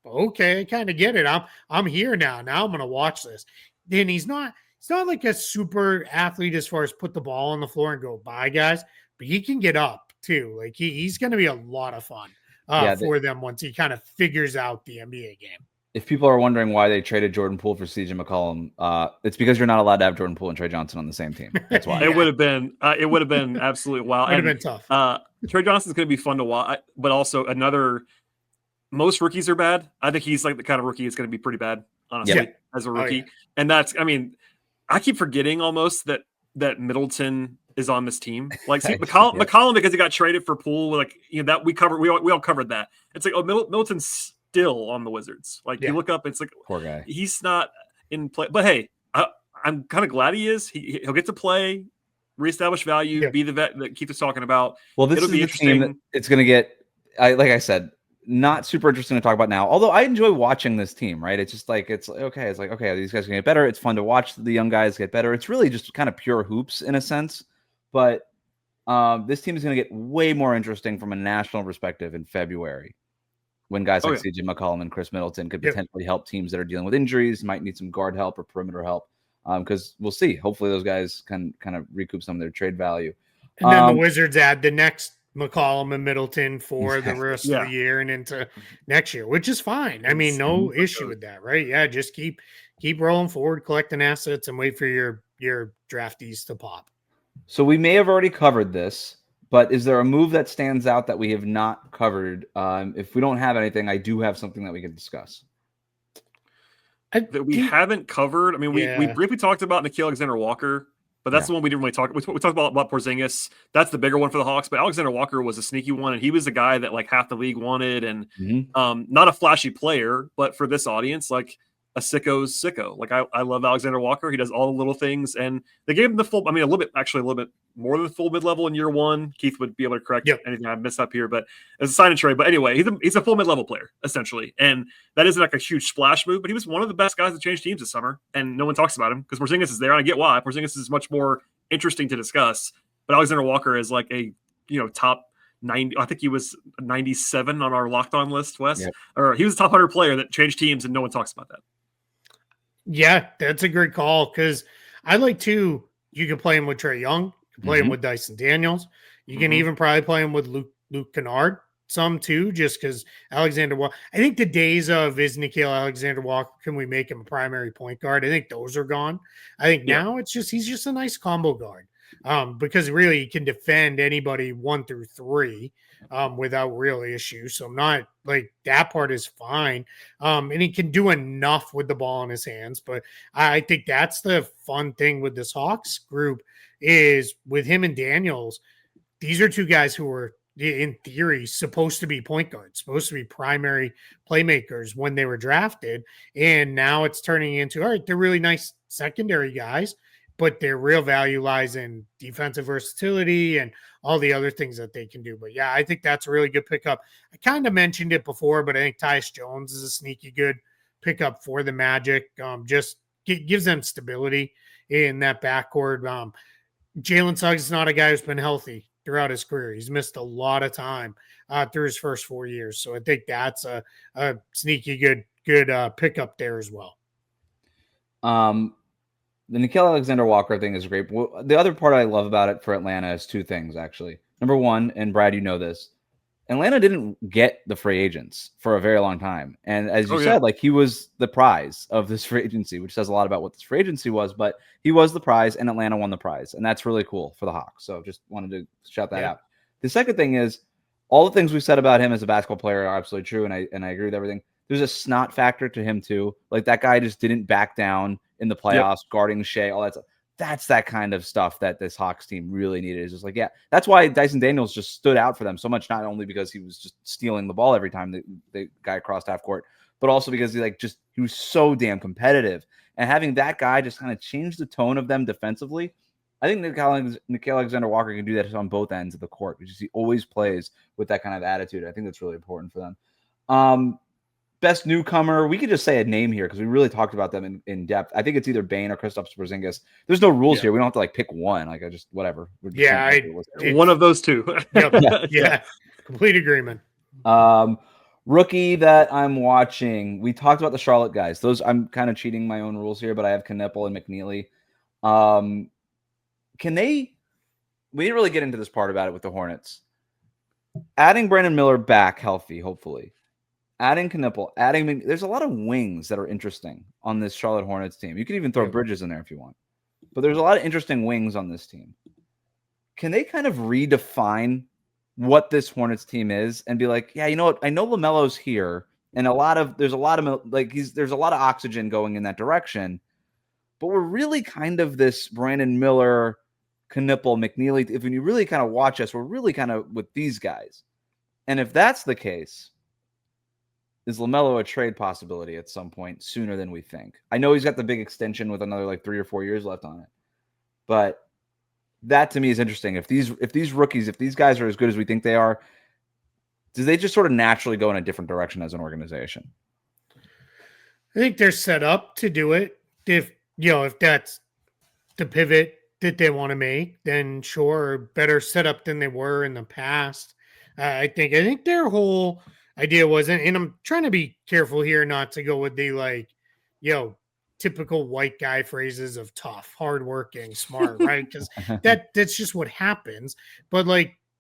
okay, I kind of get it. I'm here now. Now I'm going to watch this. Then he's not like a super athlete as far as put the ball on the floor and go, bye guys, but he can get up too. Like he's going to be a lot of fun for them once he kind of figures out the NBA game. If people are wondering why they traded Jordan Poole for CJ McCollum, it's because you're not allowed to have Jordan Poole and Trey Johnson on the same team. That's why. It would have been absolutely wild. It would have been tough. Trey Johnson's going to be fun to watch, but also most rookies are bad. I think he's like the kind of rookie that's going to be pretty bad, honestly, as a rookie. And I keep forgetting almost that Middleton is on this team. Like, see, McCollum, because he got traded for Poole, like, that we all covered that. It's like, oh, Middleton's still on the Wizards. Like, you look up, it's like, poor guy. He's not in play. But hey, I'm kind of glad he is. He'll get to play, reestablish value, be the vet that Keith was talking about. Well, this is the team that it's going to get. Like I said, not super interesting to talk about now. Although I enjoy watching this team. Right? It's just like it's okay. It's like okay, these guys can get better. It's fun to watch the young guys get better. It's really just kind of pure hoops in a sense. But this team is going to get way more interesting from a national perspective in February, when guys like CJ McCollum and Chris Middleton could potentially help teams that are dealing with injuries, might need some guard help or perimeter help. Because we'll see. Hopefully those guys can kind of recoup some of their trade value. And then the Wizards add the next McCollum and Middleton for the rest of the year and into next year, which is fine. I mean, no issue with that, right? Yeah, just keep rolling forward, collecting assets, and wait for your draftees to pop. So we may have already covered this, but is there a move that stands out that we have not covered? If we don't have anything, I do have something that we can discuss. That we haven't covered. I mean, we briefly talked about Nickeil Alexander-Walker, but that's the one we didn't really talk. We talked about Porzingis. That's the bigger one for the Hawks. But Alexander-Walker was a sneaky one, and he was the guy that like half the league wanted, and not a flashy player, but for this audience, like a sicko's sicko. Like I love Alexander-Walker. He does all the little things, and they gave him the full. I mean, a little bit more than full mid-level in year one. Keith would be able to correct anything I missed up here, but as a sign and trade. But anyway, he's a full mid-level player essentially, and that isn't like a huge splash move. But he was one of the best guys to change teams this summer, and no one talks about him because Porzingis is there. And I get why. Porzingis is much more interesting to discuss, but Alexander-Walker is like a top 90. I think he was 97 on our locked on list, Wes, or he was a top 100 player that changed teams, and no one talks about that. Yeah, that's a great call because I like to. You can play him with Trae Young, you can play him with Dyson Daniels. You can even probably play him with Luke Kennard some too, just because Alexander-Walker. I think the days of is Nickeil Alexander-Walker, can we make him a primary point guard? I think those are gone. I think now it's just he's just a nice combo guard because really he can defend anybody 1 through 3 without real issues. So I'm not like that part is fine. And he can do enough with the ball in his hands. But I think that's the fun thing with this Hawks group is with him and Daniels. These are two guys who were in theory supposed to be point guards, supposed to be primary playmakers when they were drafted. And now it's turning into, all right, they're really nice secondary guys, but their real value lies in defensive versatility and all the other things that they can do. But yeah, I think that's a really good pickup. I kind of mentioned it before, but I think Tyus Jones is a sneaky good pickup for the Magic. Just gives them stability in that backcourt. Jalen Suggs is not a guy who's been healthy throughout his career. He's missed a lot of time through his first 4 years. So I think that's a sneaky good pickup there as well. The Nickeil Alexander-Walker thing is great. Well, the other part I love about it for Atlanta is two things, actually. Number one, and Brad, you know this, Atlanta didn't get the free agents for a very long time. And as you said, like he was the prize of this free agency, which says a lot about what this free agency was, but he was the prize and Atlanta won the prize. And that's really cool for the Hawks. So just wanted to shout that out. The second thing is all the things we said about him as a basketball player are absolutely true. And I agree with everything. There's a snot factor to him too. Like that guy just didn't back down in the playoffs, guarding Shea, all that stuff. That's that kind of stuff that this Hawks team really needed. It's just like, that's why Dyson Daniels just stood out for them so much, not only because he was just stealing the ball every time the guy crossed half court, but also because he was so damn competitive. And having that guy just kind of change the tone of them defensively, I think Nickeil Alexander-Walker can do that on both ends of the court because he always plays with that kind of attitude. I think that's really important for them. Best newcomer, we could just say a name here because we really talked about them in depth. I think it's either Bane or Kristaps Porzingis. There's no rules here. We don't have to pick one. Whatever. One of those two. Complete agreement. Rookie that I'm watching. We talked about the Charlotte guys. Those I'm kind of cheating my own rules here, but I have Kneppel and McNeely. We didn't really get into this part about it with the Hornets. Adding Brandon Miller back healthy, hopefully. Adding Kneppel, there's a lot of wings that are interesting on this Charlotte Hornets team. You could even throw Bridges in there if you want. But there's a lot of interesting wings on this team. Can they kind of redefine what this Hornets team is and be like, yeah, you know what? I know LaMelo's here, and there's a lot of oxygen going in that direction. But we're really kind of this Brandon Miller, Kneppel, McNeely. If you really kind of watch us, we're really kind of with these guys. And if that's the case, is LaMelo a trade possibility at some point sooner than we think? I know he's got the big extension with another 3 or 4 years left on it, but that to me is interesting. If these rookies, if these guys are as good as we think they are, do they just sort of naturally go in a different direction as an organization? I think they're set up to do it. If that's the pivot that they want to make, then sure, better set up than they were in the past. I think their whole idea wasn't, and I'm trying to be careful here not to go with the typical white guy phrases of tough, hardworking, smart, right? Because that's just what happens. But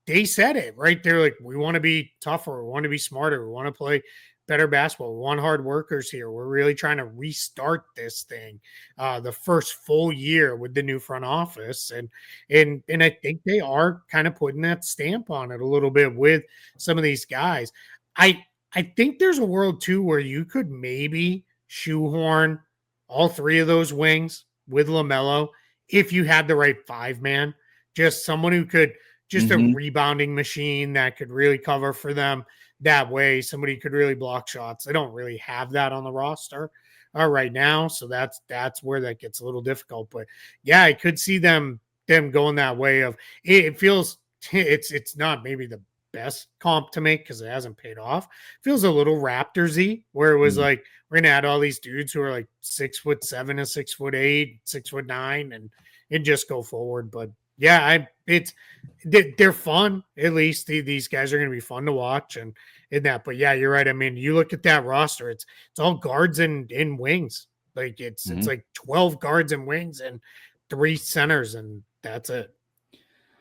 they said it, right? They're like, we want to be tougher, we want to be smarter, we want to play better basketball. We want hard workers here. We're really trying to restart this thing. The first full year with the new front office, and I think they are kind of putting that stamp on it a little bit with some of these guys. I think there's a world too where you could maybe shoehorn all three of those wings with LaMelo if you had the right 5-man, just someone who could just a rebounding machine that could really cover for them that way. Somebody could really block shots. They don't really have that on the roster right now, so that's where that gets a little difficult. But yeah, I could see them going that way. Of it feels it's not maybe the best comp to make because it hasn't paid off. Feels a little Raptors-y, where it was like we're gonna add all these dudes who are like 6'7" and 6'8", 6'9", and just go forward. But yeah, they're fun. At least these guys are gonna be fun to watch and that. But yeah, you're right. I mean, you look at that roster; it's all guards and wings. Like it's like 12 guards and wings and 3 centers, and that's it.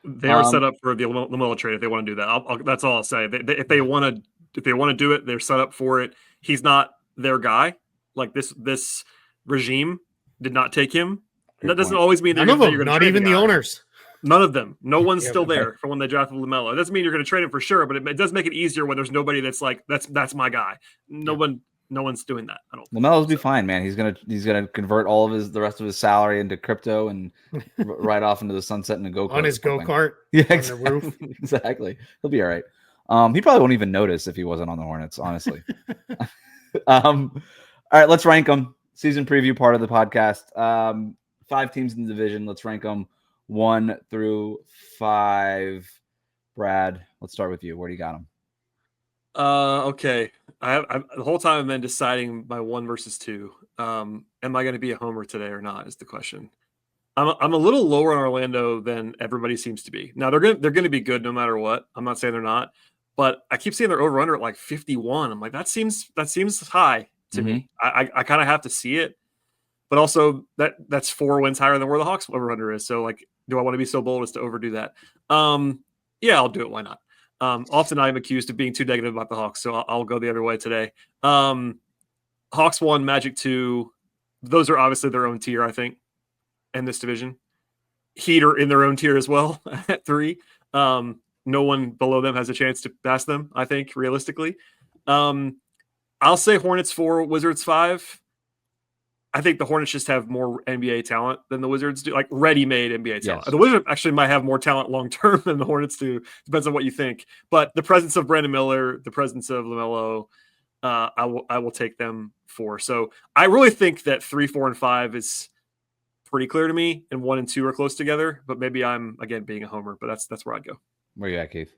They are set up for the LaMelo trade if they want to do that. That's all I'll say. If they want to do it, they're set up for it. He's not their guy. Like this regime did not take him. That doesn't always mean none of them, not even the owners. None of them. No one's still there from when they drafted LaMelo. It doesn't mean you're going to trade him for sure, but it does make it easier when there's nobody that's like that's my guy. No one's doing that. I don't. LaMelo's be fine, man. He's gonna convert all of the rest of his salary into crypto and ride off into the sunset in a go-kart. On his go-kart. Yeah, exactly. On the roof. Exactly. He'll be all right. He probably won't even notice if he wasn't on the Hornets, honestly. All right, let's rank them. Season preview part of the podcast. 5 teams in the division. Let's rank them 1 through 5. Brad, let's start with you. Where do you got them? Okay. The whole time I've been deciding my 1 versus 2. Am I going to be a homer today or not? Is the question. I'm a little lower on Orlando than everybody seems to be. Now they're going to be good no matter what. I'm not saying they're not, but I keep seeing their over under at like 51. I'm like that seems high to me. I kind of have to see it, but also that's 4 wins higher than where the Hawks over under is. So like, do I want to be so bold as to overdo that? Yeah, I'll do it. Why not? Often I'm accused of being too negative about the Hawks, so I'll go the other way today. Hawks 1, Magic 2. Those are obviously their own tier, I think, in this division. Heat are in their own tier as well at 3. No one below them has a chance to pass them, I think, realistically. I'll say Hornets 4, Wizards 5. I think the Hornets just have more NBA talent than the Wizards do, like ready-made NBA talent. Yes. The Wizards actually might have more talent long-term than the Hornets do. Depends on what you think. But the presence of Brandon Miller, the presence of LaMelo, I will take them 4. So I really think that 3, 4, and 5 is pretty clear to me, and 1 and 2 are close together. But maybe I'm, again, being a homer. But that's where I'd go. Where you at, Keith?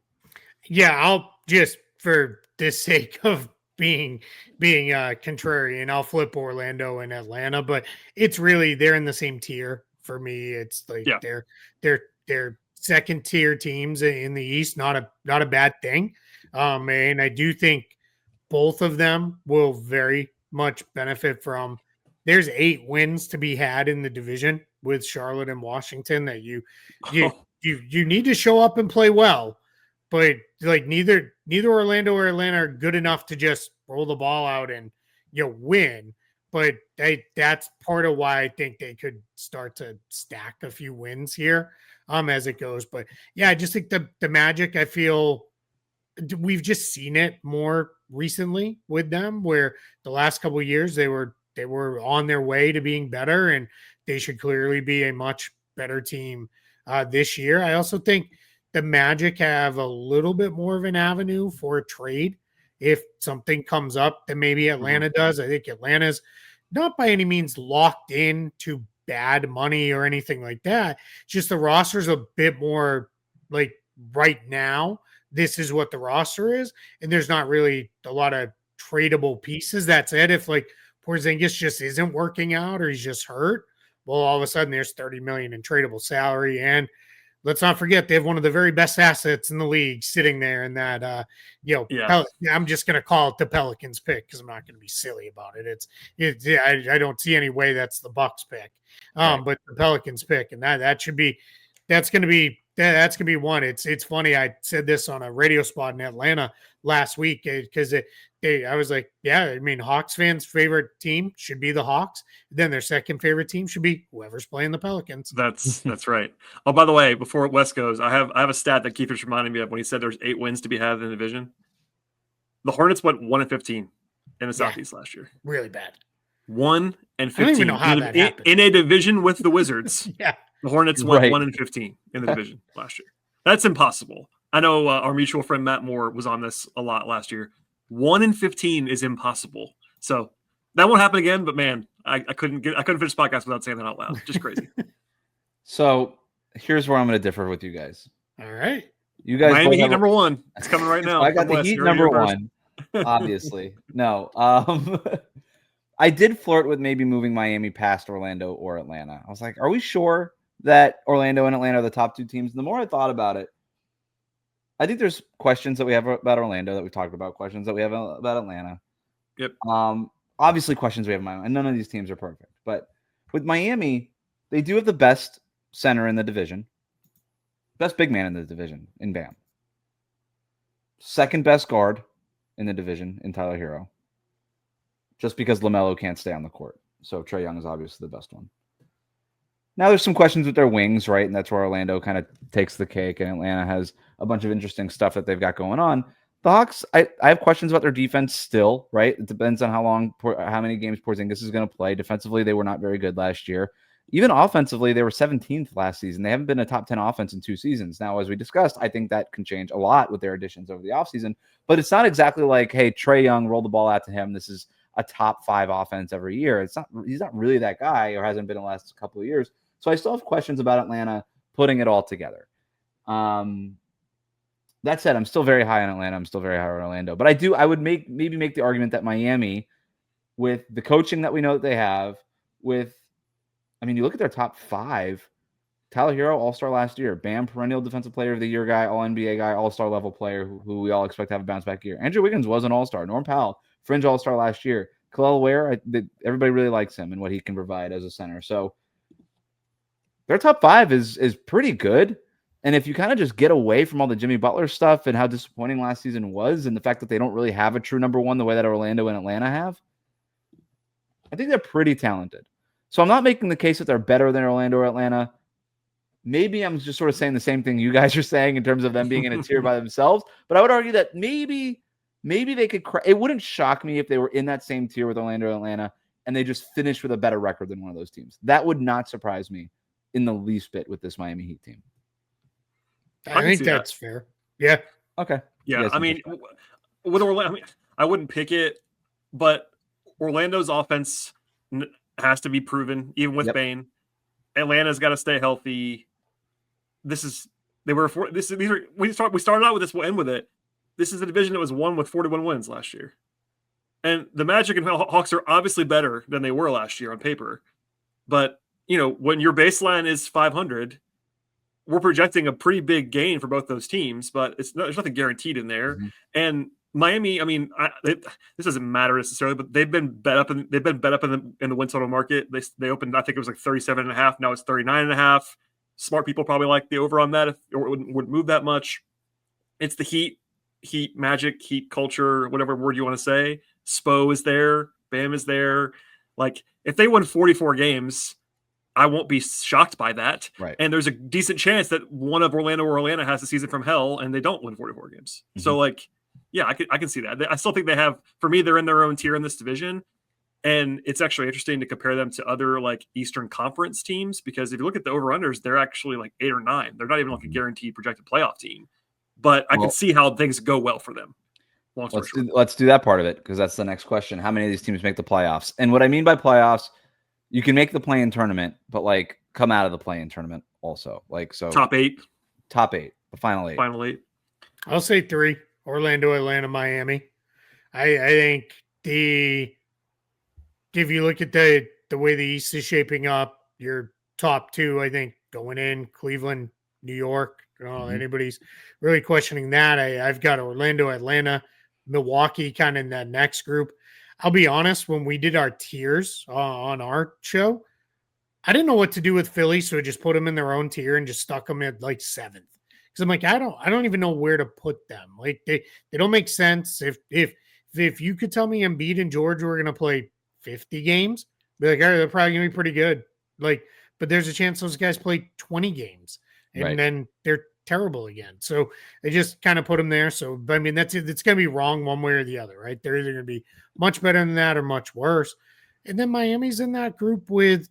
Yeah, I'll just, for the sake of being contrarian, I'll flip Orlando and Atlanta, but it's really they're in the same tier for me. It's like they're second tier teams in the East, not a bad thing. And I do think both of them will very much benefit from. There's 8 wins to be had in the division with Charlotte and Washington that you need to show up and play well. But like neither Orlando or Atlanta are good enough to just roll the ball out and win. But that's part of why I think they could start to stack a few wins here as it goes. But yeah, I just think the Magic, I feel we've just seen it more recently with them, where the last couple of years they were on their way to being better, and they should clearly be a much better team this year. I also think the Magic have a little bit more of an avenue for a trade if something comes up than maybe Atlanta does. I think Atlanta's not by any means locked in to bad money or anything like that. Just the roster's a bit more like right now, this is what the roster is, and there's not really a lot of tradable pieces. That's it. If like Porzingis just isn't working out or he's just hurt, well, all of a sudden there's $30 million in tradable salary. And let's not forget, they have one of the very best assets in the league sitting there in that, I'm just going to call it the Pelicans pick because I'm not going to be silly about it. I don't see any way that's the Bucks pick, but the Pelicans pick, and that's going to be one. It's funny. I said this on a radio spot in Atlanta last week because I was like, yeah, I mean, Hawks fans' favorite team should be the Hawks. Then their second favorite team should be whoever's playing the Pelicans. That's right. Oh, by the way, before Wes goes, I have a stat that Keith was reminding me of when he said there's 8 wins to be had in the division. The Hornets went 1-15 in the Southeast last year. Really bad. 1-15. I don't even know how that happened. In a division with the Wizards. Yeah. The Hornets went 1-15 in the division last year. That's impossible. I know our mutual friend Matt Moore was on this a lot last year. 1-15 is impossible. So that won't happen again. But man, I couldn't finish the podcast without saying that out loud. Just crazy. So here's where I'm going to differ with you guys. All right. You guys, Miami Heat number 1. It's coming right now. I got the Heat number 1. Obviously, no. I did flirt with maybe moving Miami past Orlando or Atlanta. I was like, are we sure that Orlando and Atlanta are the top 2 teams? And the more I thought about it, I think there's questions that we have about Orlando that we talked about, questions that we have about Atlanta. Yep. Obviously, questions we have in mind. And none of these teams are perfect. But with Miami, they do have the best center in the division, best big man in the division in Bam. Second best guard in the division in Tyler Hero. Just because LaMelo can't stay on the court. So Trae Young is obviously the best one. Now there's some questions with their wings, right? And that's where Orlando kind of takes the cake, and Atlanta has a bunch of interesting stuff that they've got going on. The Hawks, I have questions about their defense still, right? It depends on how many games Porzingis is going to play. Defensively, they were not very good last year. Even offensively, they were 17th last season. They haven't been a top 10 offense in 2 seasons. Now, as we discussed, I think that can change a lot with their additions over the offseason. But it's not exactly like, hey, Trae Young, roll the ball out to him. This is a top 5 offense every year. He's not really that guy, or hasn't been in the last couple of years. So I still have questions about Atlanta putting it all together. That said, I'm still very high on Atlanta. I'm still very high on Orlando. But I would maybe make the argument that Miami, with the coaching that we know that they have, you look at their top 5. Tyler Hero, All-Star last year. Bam, perennial Defensive Player of the Year guy, All-NBA guy, All-Star level player who we all expect to have a bounce-back year. Andrew Wiggins was an All-Star. Norm Powell, fringe All-Star last year. Khalil Ware, everybody really likes him and what he can provide as a center. So their top 5 is pretty good. And if you kind of just get away from all the Jimmy Butler stuff and how disappointing last season was, and the fact that they don't really have a true number 1 the way that Orlando and Atlanta have, I think they're pretty talented. So I'm not making the case that they're better than Orlando or Atlanta. Maybe I'm just sort of saying the same thing you guys are saying in terms of them being in a tier by themselves. But I would argue that maybe they could. It wouldn't shock me if they were in that same tier with Orlando and Atlanta, and they just finished with a better record than one of those teams. That would not surprise me in the least bit with this Miami Heat team. I think that's fair. Yeah. Okay. Yeah. With Orlando, I wouldn't pick it, but Orlando's offense has to be proven, even with Bane. Atlanta's got to stay healthy. We started out with this. We'll end with it. This is a division that was won with 41 wins last year, and the Magic and Hawks are obviously better than they were last year on paper. But when your baseline is 500, we're projecting a pretty big gain for both those teams. But there's nothing guaranteed in there. Mm-hmm. And Miami, this doesn't matter necessarily, but they've been bet up in the win total market. They opened, I think it was like 37.5. Now it's 39.5. Smart people probably like the over on that, if it wouldn't move that much. It's the Heat magic, Heat culture, whatever word you want to say. Spo is there, Bam is there. Like, if they win 44 games, I won't be shocked by that. Right. And there's a decent chance that one of Orlando or Atlanta has a season from hell and they don't win 44 games. Mm-hmm. So yeah, I can see that. I still think they have, for me, they're in their own tier in this division. And it's actually interesting to compare them to other Eastern Conference teams, because if you look at the over-unders, they're actually 8 or 9. They're not even a guaranteed projected playoff team. But I can see how things go well for them. Let's do that part of it, because that's the next question. How many of these teams make the playoffs? And what I mean by playoffs, you can make the play-in tournament, but come out of the play-in tournament also. Top 8. The final 8. Final 8. I'll say 3. Orlando, Atlanta, Miami. I think if you look at the way the East is shaping up, your top 2, I think, going in, Cleveland, New York. Anybody's really questioning that. I've got Orlando, Atlanta, Milwaukee kind of in that next group. I'll be honest, when we did our tiers on our show, I didn't know what to do with Philly, so I just put them in their own tier and just stuck them at 7th. because I'm like, I don't even know where to put them. Like they don't make sense. If you could tell me Embiid and George were going to play 50 games, be like, all right, they're probably going to be pretty good. Like, but there's a chance those guys play 20 games and then they're terrible again. So they just kind of put them there. So, but I mean, it's going to be wrong one way or the other, right? They're either going to be much better than that or much worse. And then Miami's in that group with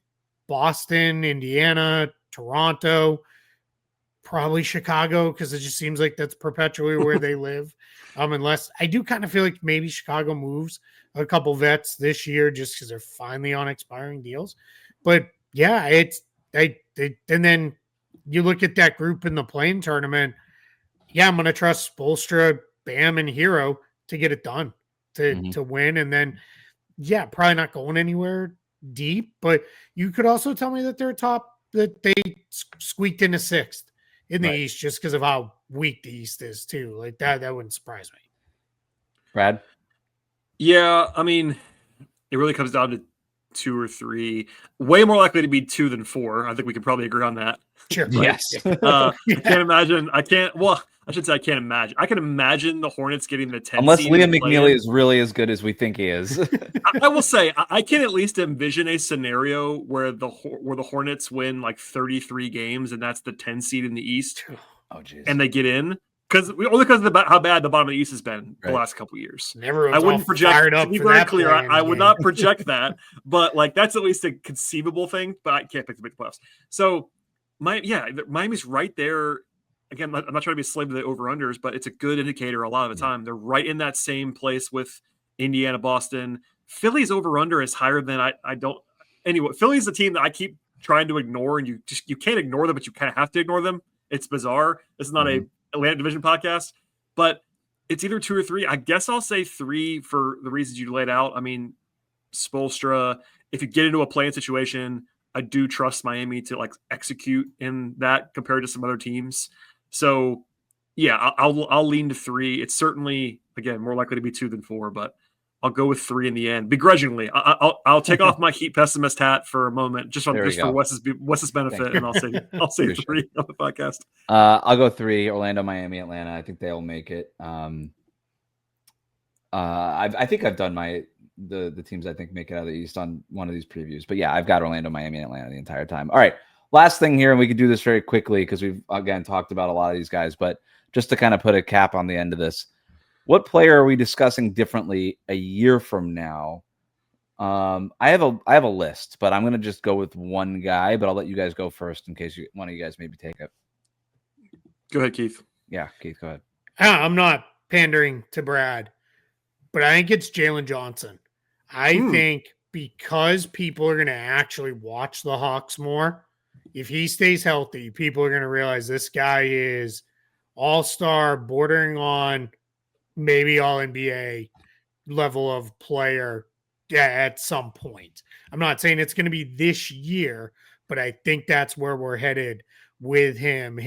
Boston, Indiana, Toronto, probably Chicago, because it just seems like that's perpetually where they live. Unless I do kind of feel like maybe Chicago moves a couple vets this year just because they're finally on expiring deals. But yeah, and then you look at that group in the playing tournament. Yeah, I'm going to trust Spoelstra, Bam, and Hero to get it done to win. And then, yeah, probably not going anywhere deep, but you could also tell me that that they squeaked into sixth in the East just because of how weak the East is too. Like that wouldn't surprise me. Brad? Yeah, I mean, it really comes down to 2 or 3. Way more likely to be 2 than 4. I think we can probably agree on that. Sure. Yes. I can't imagine. I should say I can't imagine. I can imagine the Hornets getting the 10 Unless seed Liam McNeely is really as good as we think he is. I will say I can at least envision a scenario where the Hornets win like 33 games and that's the 10 seed in the East. Oh, geez. And they get in only because of how bad the bottom of the East has been the last couple of years. Everyone's I wouldn't project. Fired up to be for very that clear, I would not project that, but like that's at least a conceivable thing. But I can't pick the big playoffs. So Miami's right there. Again, I'm not trying to be a slave to the over-unders, but it's a good indicator a lot of the time. They're right in that same place with Indiana, Boston. Philly's over-under is higher than I don't. Anyway, Philly's the team that I keep trying to ignore, and you can't ignore them, but you kind of have to ignore them. It's bizarre. This is not a Atlantic Division podcast, but it's either 2 or 3. I guess I'll say 3 for the reasons you laid out. I mean, Spoelstra, if you get into a play-in situation, I do trust Miami to like execute in that compared to some other teams. So, yeah, I'll lean to 3. It's certainly, again, more likely to be 2 than 4, but I'll go with 3 in the end, begrudgingly. I'll take off my Heat pessimist hat for a moment, just for Wes's benefit, and I'll say 3 on the podcast. I'll go 3. Orlando, Miami, Atlanta. I think they will make it. I think I've done the teams I think make it out of the East on one of these previews, but yeah, I've got Orlando, Miami, and Atlanta the entire time. All right. Last thing here, and we could do this very quickly because we've, again, talked about a lot of these guys, but just to kind of put a cap on the end of this, what player are we discussing differently a year from now? I have a list, but I'm going to just go with one guy, but I'll let you guys go first in case one of you guys maybe take it. Go ahead, Keith. Yeah, Keith, go ahead. I'm not pandering to Brad, but I think it's Jalen Johnson. I think because people are going to actually watch the Hawks more, if he stays healthy, people are going to realize this guy is all-star, bordering on maybe all-NBA level of player at some point. I'm not saying it's going to be this year, but I think that's where we're headed with him.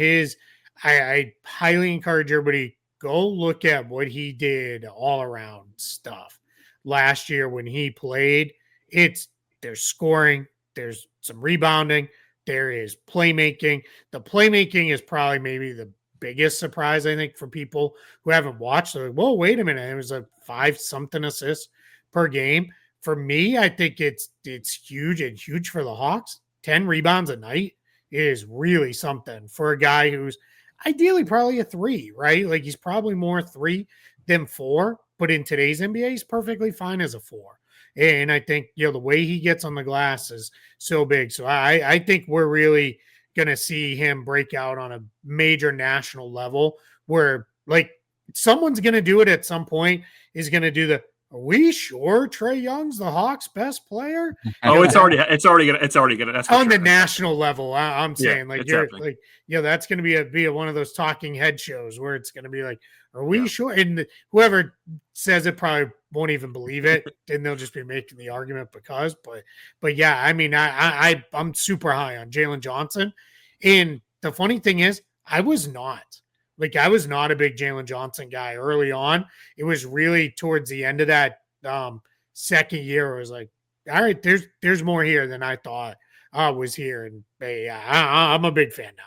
I highly encourage everybody, go look at what he did all around stuff last year when he played. There's scoring, there's some rebounding, there is playmaking. The playmaking is probably maybe the biggest surprise, I think, for people who haven't watched. They're like, whoa, wait a minute. It was a 5-something assists per game. For me, I think it's huge and huge for the Hawks. 10 rebounds a night is really something for a guy who's ideally probably a 3, right? Like he's probably more 3 than 4, but in today's NBA, he's perfectly fine as a 4. And I think, the way he gets on the glass is so big. So I think we're really going to see him break out on a major national level where like someone's going to do it at some point, is going to do are we sure Trae Young's the Hawks' best player? Oh, it's already gonna. That's on the national level. I'm saying exactly. That's going to be one of those talking head shows where it's going to be like, are we sure? And whoever says it probably won't even believe it, and they'll just be making the argument because. But yeah, I mean, I'm super high on Jalen Johnson, and the funny thing is, I was not a big Jalen Johnson guy early on. It was really towards the end of that second year. I was like, all right, there's more here than I thought was here. And I'm a big fan now.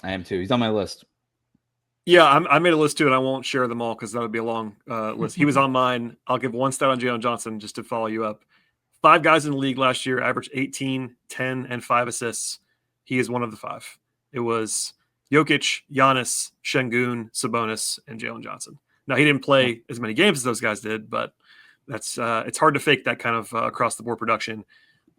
I am too. He's on my list. Yeah, I made a list too, and I won't share them all because that would be a long list. He was on mine. I'll give one stat on Jalen Johnson just to follow you up. 5 guys in the league last year averaged 18, 10, and 5 assists. He is one of the 5. It was Jokic, Giannis, Şengün, Sabonis, and Jalen Johnson. Now, he didn't play as many games as those guys did, but that's it's hard to fake that kind of across-the-board production.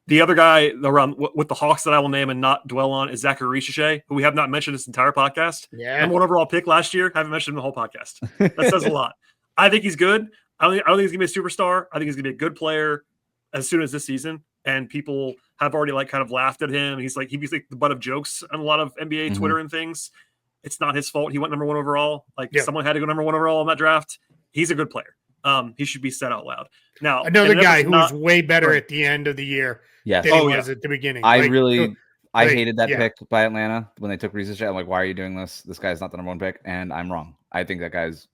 The other guy around with the Hawks that I will name and not dwell on is Zaccharie Risacher, who we have not mentioned this entire podcast. Yeah. Number 1 overall pick last year. Haven't mentioned him the whole podcast. That says a lot. I think he's good. I don't think he's going to be a superstar. I think he's going to be a good player as soon as this season. And people have already kind of laughed at him. He's like the butt of jokes on a lot of NBA Twitter and things. It's not his fault. He went number 1 overall. Someone had to go number 1 overall in that draft. He's a good player. He should be said out loud. Now, another guy who was way better at the end of the year than he was at the beginning. I hated that pick by Atlanta when they took Risacher. I'm like, why are you doing this? This guy's not the number 1 pick, and I'm wrong. I think that guy's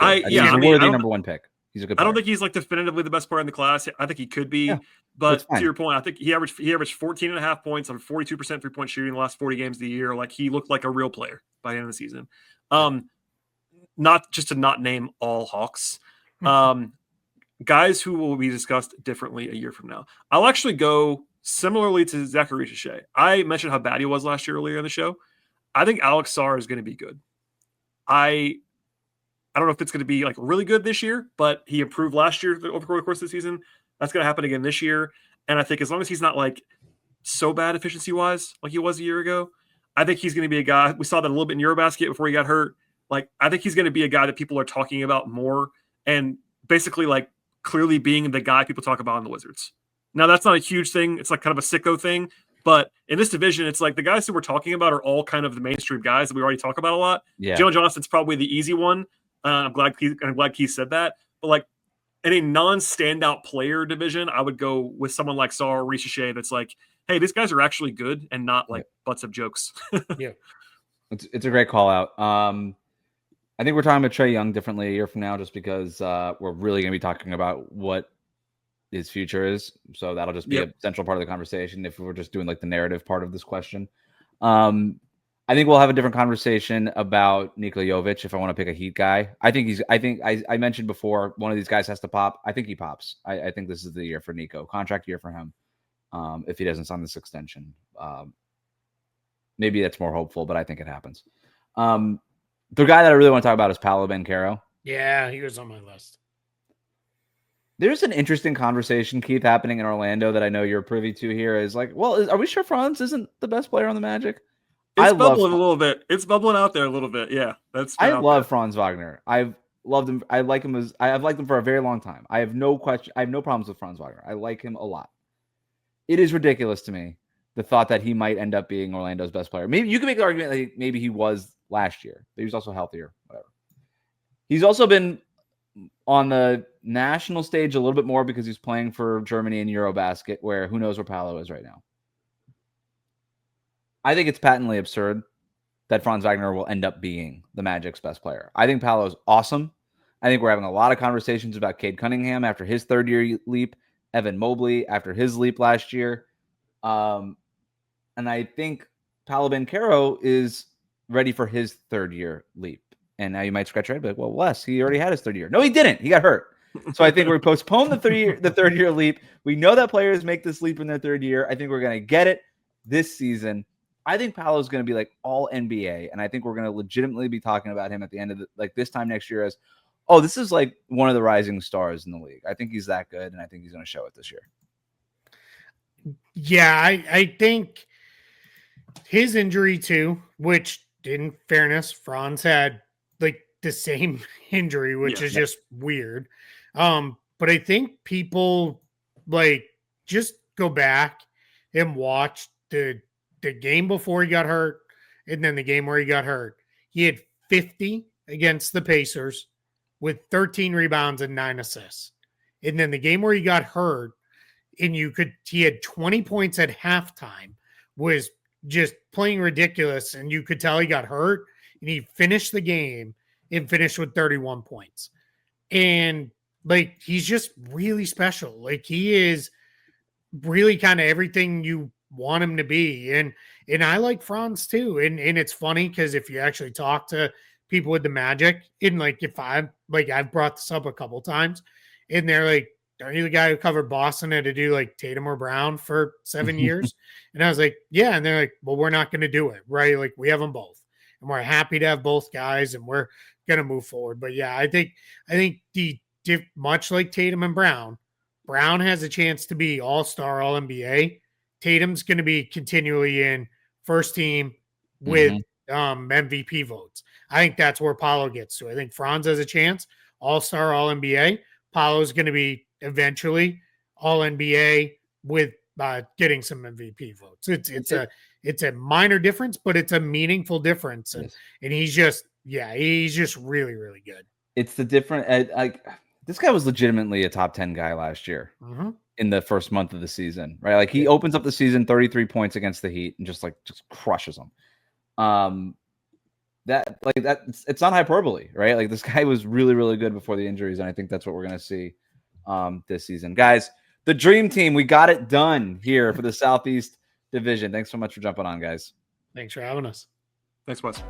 he's a worthy number 1 pick. He's a good player. I don't think he's definitively the best player in the class. I think he could be, but to your point, I think he averaged 14.5 points on 42% 3-point shooting in the last 40 games of the year. He looked like a real player by the end of the season. Not just to not name all Hawks. Guys who will be discussed differently a year from now. I'll actually go similarly to Zaccharie Risacher. I mentioned how bad he was last year earlier in the show. I think Alex Sarr is going to be good. I don't know if it's going to be really good this year, but he improved last year over the course of the season. That's going to happen again this year. And I think as long as he's not so bad efficiency wise, like he was a year ago, I think he's going to be a guy. We saw that a little bit in Eurobasket before he got hurt. I think he's going to be a guy that people are talking about more and basically clearly being the guy people talk about on the Wizards. Now that's not a huge thing. It's kind of a sicko thing, but in this division, it's the guys who we're talking about are all kind of the mainstream guys that we already talk about a lot. Yeah. Jalen Johnson's probably the easy one. I'm glad Keith said that. But in a non-standout player division, I would go with someone like Sarr or Risacher that's hey, these guys are actually good and not butts of jokes. Yeah. It's a great call out. I think we're talking about Trae Young differently a year from now just because we're really going to be talking about what his future is. So that'll just be a central part of the conversation if we're just doing the narrative part of this question. I think we'll have a different conversation about Nikola Jovic if I want to pick a Heat guy. I mentioned before one of these guys has to pop. I think he pops. I think this is the year for Nico. Contract year for him if he doesn't sign this extension. Maybe that's more hopeful, but I think it happens. The guy that I really want to talk about is Paolo Banchero. Yeah, he was on my list. There's an interesting conversation, Keith, happening in Orlando that I know you're privy to here. Is are we sure Franz isn't the best player on the Magic? It's bubbling a little bit. It's bubbling out there a little bit. Yeah, I love Franz Wagner. I've loved him. I've liked him for a very long time. I have no problems with Franz Wagner. I like him a lot. It is ridiculous to me the thought that he might end up being Orlando's best player. Maybe you can make the argument that maybe he was last year, but he was also healthier. Whatever. He's also been on the national stage a little bit more because he's playing for Germany in Eurobasket, where who knows where Paolo is right now. I think it's patently absurd that Franz Wagner will end up being the Magic's best player. I think Paolo is awesome. I think we're having a lot of conversations about Cade Cunningham after his third-year leap, Evan Mobley after his leap last year. And I think Paolo Banchero is ready for his third-year leap. And now you might scratch your head, but well, Wes, he already had his third year. No, he didn't. He got hurt. So I think we postponed the third-year leap. We know that players make this leap in their third year. I think we're going to get it this season. I think Paolo is going to be all NBA, and I think we're going to legitimately be talking about him at the end of this time next year as, oh, this is one of the rising stars in the league. I think he's that good, and I think he's going to show it this year. Yeah, I think his injury too, which in fairness, Franz had the same injury, which is just weird. But I think people just go back and watch the game before he got hurt and then the game where he got hurt. He had 50 against the Pacers with 13 rebounds and 9 assists. And then the game where he got hurt and he had 20 points at halftime, was just playing ridiculous. And you could tell he got hurt and he finished the game and finished with 31 points. And he's just really special. He is really kind of everything you want him to be. And I like Franz too. And it's funny because if you actually talk to people with the Magic, and like if I've brought this up a couple times, and they're like, aren't you the guy who covered Boston had to do like Tatum or Brown for 7 years? And I was like, yeah. And they're like, well, we're not going to do it, right? Like we have them both, and we're happy to have both guys, and we're going to move forward. But yeah, I think much like Tatum and Brown has a chance to be all-star, all-NBA. Tatum's going to be continually in first team with MVP votes. I think that's where Paolo gets to. I think Franz has a chance, all-star, all-NBA. Paolo's going to be eventually all-NBA with getting some MVP votes. It's a minor difference, but it's a meaningful difference. And he's just really, really good. It's the different, like this guy was legitimately a top 10 guy last year in the first month of the season, right? Like he opens up the season 33 points against the Heat and just crushes them. It's not hyperbole, right? Like this guy was really, really good before the injuries, and I think that's what we're going to see this season. Guys, the dream team, we got it done here for the Southeast Division. Thanks so much for jumping on, guys. Thanks for having us. Thanks, Wes.